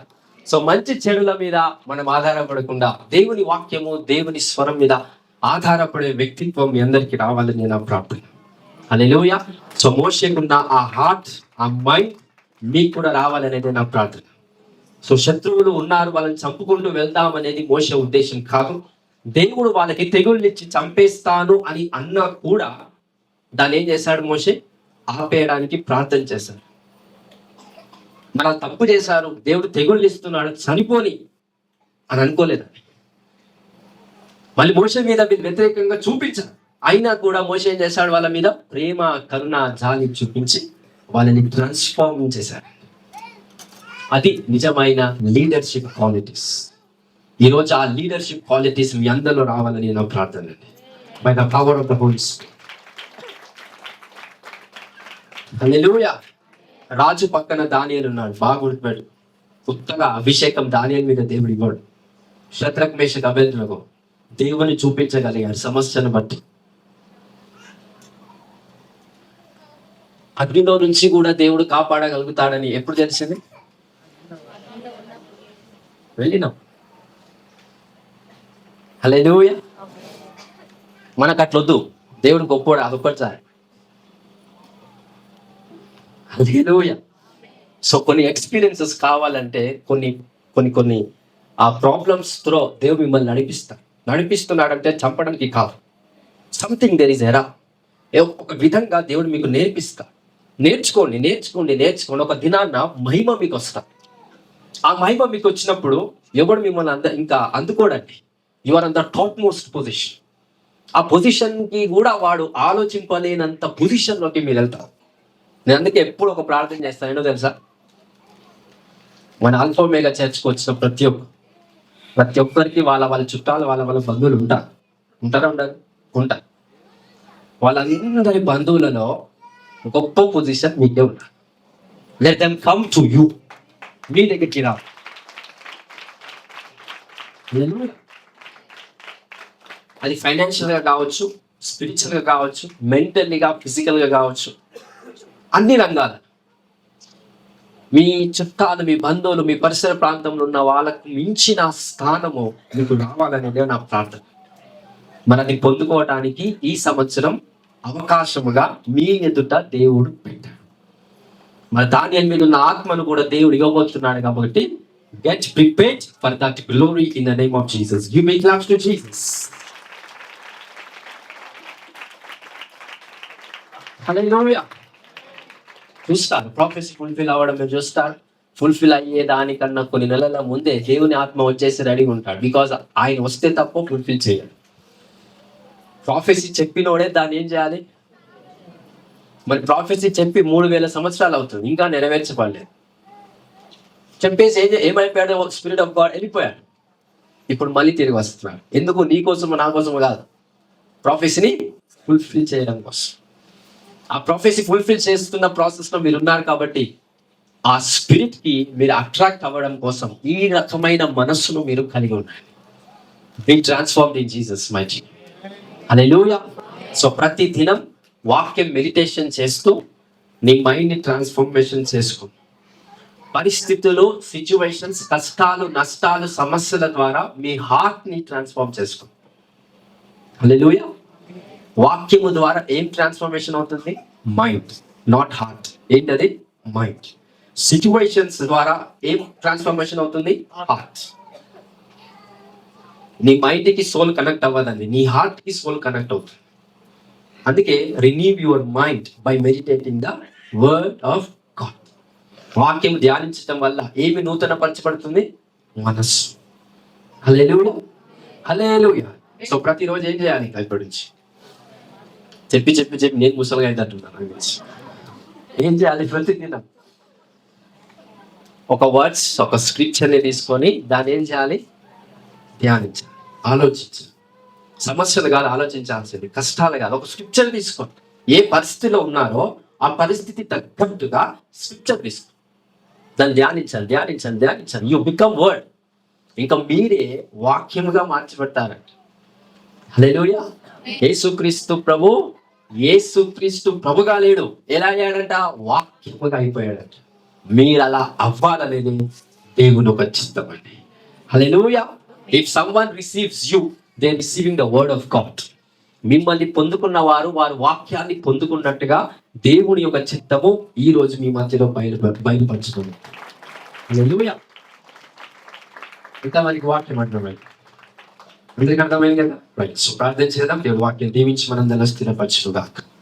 సో మంచి చెడుల మీద మనం ఆధారపడకుండా దేవుని వాక్యము, దేవుని స్వరం మీద ఆధారపడే వ్యక్తిత్వం మీ అందరికీ రావాలని నా ప్రార్థన. హల్లెలూయా. సో మోషేకున్న ఆ హార్ట్, ఆ మైండ్ మీకు కూడా రావాలనేది నా ప్రార్థన. సో శత్రువులు ఉన్నారు, వాళ్ళని చంపుకుంటూ వెళ్దాం అనేది మోషే ఉద్దేశం కాదు. దేవుడు వాళ్ళకి తెగుళ్ళు ఇచ్చి చంపేస్తాను అని అన్నా కూడా దాన్ని ఏం చేశాడు? మోషే ఆపేయడానికి ప్రార్థన చేశాడు. మన తప్పు చేశారు, దేవుడు తెగుళ్ళు ఇస్తున్నాడు, చనిపోని అని అనుకోలేదు. మళ్ళీ మోషే మీద వ్యతిరేకంగా చూపించారు. అయినా కూడా మోషే ఏం చేశాడు? వాళ్ళ మీద ప్రేమ, కరుణ, జాలి చూపించి వాళ్ళని ట్రాన్స్ఫార్మ్ చేశాడు. అది నిజమైన లీడర్షిప్ క్వాలిటీస్. ఈరోజు ఆ లీడర్షిప్ క్వాలిటీస్ మీ అందరిలో రావాలని నా ప్రార్థన అండి. By the power of the holy spirit. Hallelujah. రాజు పక్కన దానియేలు ఉన్నాడు. బాగా గుర్తుపెట్టు. కొత్తగా అభిషేకం దానియేలు మీద దేవుడు ఇవ్వడు. శద్రక్ మేషక్ అబేద్నెగో దేవుని చూపించగలిగాడు సమస్యను బట్టి. అగ్నిలో నుంచి కూడా దేవుడు కాపాడగలుగుతాడని ఎప్పుడు తెలిసింది? వెళ్ళినాం. హల్లెలూయా. మనకు అట్లొద్దు. దేవుడు గొప్పోడు, అదొక్కటిసారి. హల్లెలూయా. సో కొన్ని ఎక్స్పీరియన్సెస్ కావాలంటే కొన్ని ఆ ప్రాబ్లమ్స్ త్రో దేవుడు మిమ్మల్ని నడిపిస్తున్నాడంటే చంపడానికి కాదు. సంథింగ్ దెర్ ఇస్ ఎరా. ఒక విధంగా దేవుడు మీకు నేర్చుకోండి. ఒక దినాన్న మహిమ మీకు వస్తా. ఆ మహిమ మీకు వచ్చినప్పుడు ఎవడు మిమ్మల్ని ఇంకా అందుకోడండి. You are on the top most position. ఆ పొజిషన్కి కూడా వాడు ఆలోచింపలేనంత పొజిషన్లోకి మీరు వెళ్తారు. నేను అందుకే ఎప్పుడు ఒక ప్రార్థన చేస్తాను. ఏంటో తెలుసా? మన ఆల్ఫా ఒమేగా చర్చ్కి వచ్చిన ప్రతి ఒక్కరికి వాళ్ళ చుట్టాలు వాళ్ళ బంధువులు ఉంటారు. వాళ్ళందరి బంధువులలో గొప్ప పొజిషన్ మీకే ఉంటారు. Let them come to you. మీ దగ్గరికి రా. అది ఫైనాన్షియల్గా కావచ్చు, స్పిరిచువల్గా కావచ్చు, మెంటల్లీగా, ఫిజికల్గా కావచ్చు, అన్ని రంగాలు. మీ చుట్టాలు, మీ బంధువులు, మీ పరిసర ప్రాంతంలో ఉన్న వాళ్ళకు మించిన స్థానము మీకు రావాలనేదే నా ప్రార్థన. మనల్ని పొందుకోవడానికి ఈ సంవత్సరం అవకాశముగా మీ ఎదుట దేవుడు పెట్టాడు. మన దానియేలు మీద ఉన్న ఆత్మను కూడా దేవుడు ఇవ్వబోతున్నాడు. కాబట్టి get prepared for that glory in the name of Jesus. Give me claps to Jesus. Hallelujah. చూస్తారు ప్రాఫెసీ ఫుల్ఫిల్ అవ్వడం, మీరు చూస్తారు. ఫుల్ఫిల్ అయ్యే దానికన్నా కొన్ని నెలల ముందే దేవుని ఆత్మ వచ్చేసి రెడీగా ఉంటాడు. బికాజ్ ఆయన వస్తే తప్ప ఫుల్ఫిల్ చేయాలి. ప్రాఫెసీ చెప్పినోడే దాన్ని ఏం చేయాలి? మరి ప్రాఫెసీ చెప్పి 3000 సంవత్సరాలు అవుతుంది, ఇంకా నెరవేర్చబడలేదు. చెప్పేసి ఏమైపోయాడు? స్పిరిట్ ఆఫ్ గాడ్ వెళ్ళిపోయాడు. ఇప్పుడు మళ్ళీ తిరిగి వస్తున్నాడు. ఎందుకు? నీ కోసము నా కోసము కాదు, ప్రాఫెసీని ఫుల్ఫిల్ చేయడం కోసం. ఆ ప్రొఫెసీ ఫుల్ఫిల్ చేస్తున్న ప్రాసెస్లో మీరు ఉన్నారు. కాబట్టి ఆ స్పిరిట్కి మీరు అట్రాక్ట్ అవ్వడం కోసం ఈ రకమైన మనస్సును మీరు కలిగి ఉండాలి. Be transformed in Jesus mighty. హల్లెలూయా. సో ప్రతి దినం వాక్యం మెడిటేషన్ చేస్తూ నీ మైండ్ని ట్రాన్స్ఫార్మేషన్ చేసుకో. పరిస్థితులు, సిచ్యువేషన్స్, కష్టాలు, నష్టాలు, సమస్యల ద్వారా మీ హార్ట్ని ట్రాన్స్ఫార్మ్ చేసుకో. హల్లెలూయా. వాక్యము ద్వారా ఏం ట్రాన్స్ఫర్మేషన్ అవుతుంది? Mind, not heart. ఏంటది? మైండ్. సిచ్యువేషన్స్ ద్వారా ఏం ట్రాన్స్ఫర్మేషన్ అవుతుంది? హార్ట్. నీ మైండ్కి సోల్ కనెక్ట్ అవ్వదండి, నీ హార్ట్కి సోల్ కనెక్ట్ అవుతుంది. అందుకే renew your mind by meditating the word of God. వాక్యం ధ్యానించడం వల్ల ఏమి నూతన పరచబడుతుంది? మనస్సు. హల్లెలూయా. హల్లెలూయా. సో ప్రతిరోజు ఏం చేయాలి? ఇప్పటి నుంచి చెప్పి నేను ముసలిగా అయినట్టున్నాను. ఏం చేయాలి? ప్రతి దినం ఒక వర్డ్స్, ఒక స్క్రిప్చర్ని తీసుకొని దాన్ని ఏం చేయాలి? ధ్యానించాలి, ఆలోచించాలి. సమస్యలు కాదు ఆలోచించాల్సింది, కష్టాలు కాదు. ఒక స్క్రిప్చర్ తీసుకోండి. ఏ పరిస్థితిలో ఉన్నారో ఆ పరిస్థితి తగ్గట్టుగా స్క్రిప్చర్ తీసుకోండి. దాన్ని ధ్యానించాలి. You become word. ఇంకా మీరే వాక్యముగా మార్చిపెట్టారంట. హల్లెలూయా. యేసుక్రీస్తు ప్రభుగా లేడు. ఎలా అయ్యాడంట? వాక్యముగా అయిపోయాడంట. మీరు అలా అవ్వాలనేది దేవుని ఒక చిత్తం అండి. Hallelujah. If someone receives you, they are receiving the word of God. మిమ్మల్ని పొందుకున్న వారు వాక్యాన్ని పొందుకున్నట్టుగా దేవుని యొక్క చిత్తము ఈ రోజు మీ మధ్యలో బయలుపరచుకుంది. హల్లెలూయా. ఇంకా మనకి వాక్యం అంటున్నాం. అందరికీ అర్థమైంది కదా? రైట్. సో ప్రార్థన చేద్దాం. దేవుడు వాక్యం దీవించి మనందరిలో స్థిరపరచుగాక.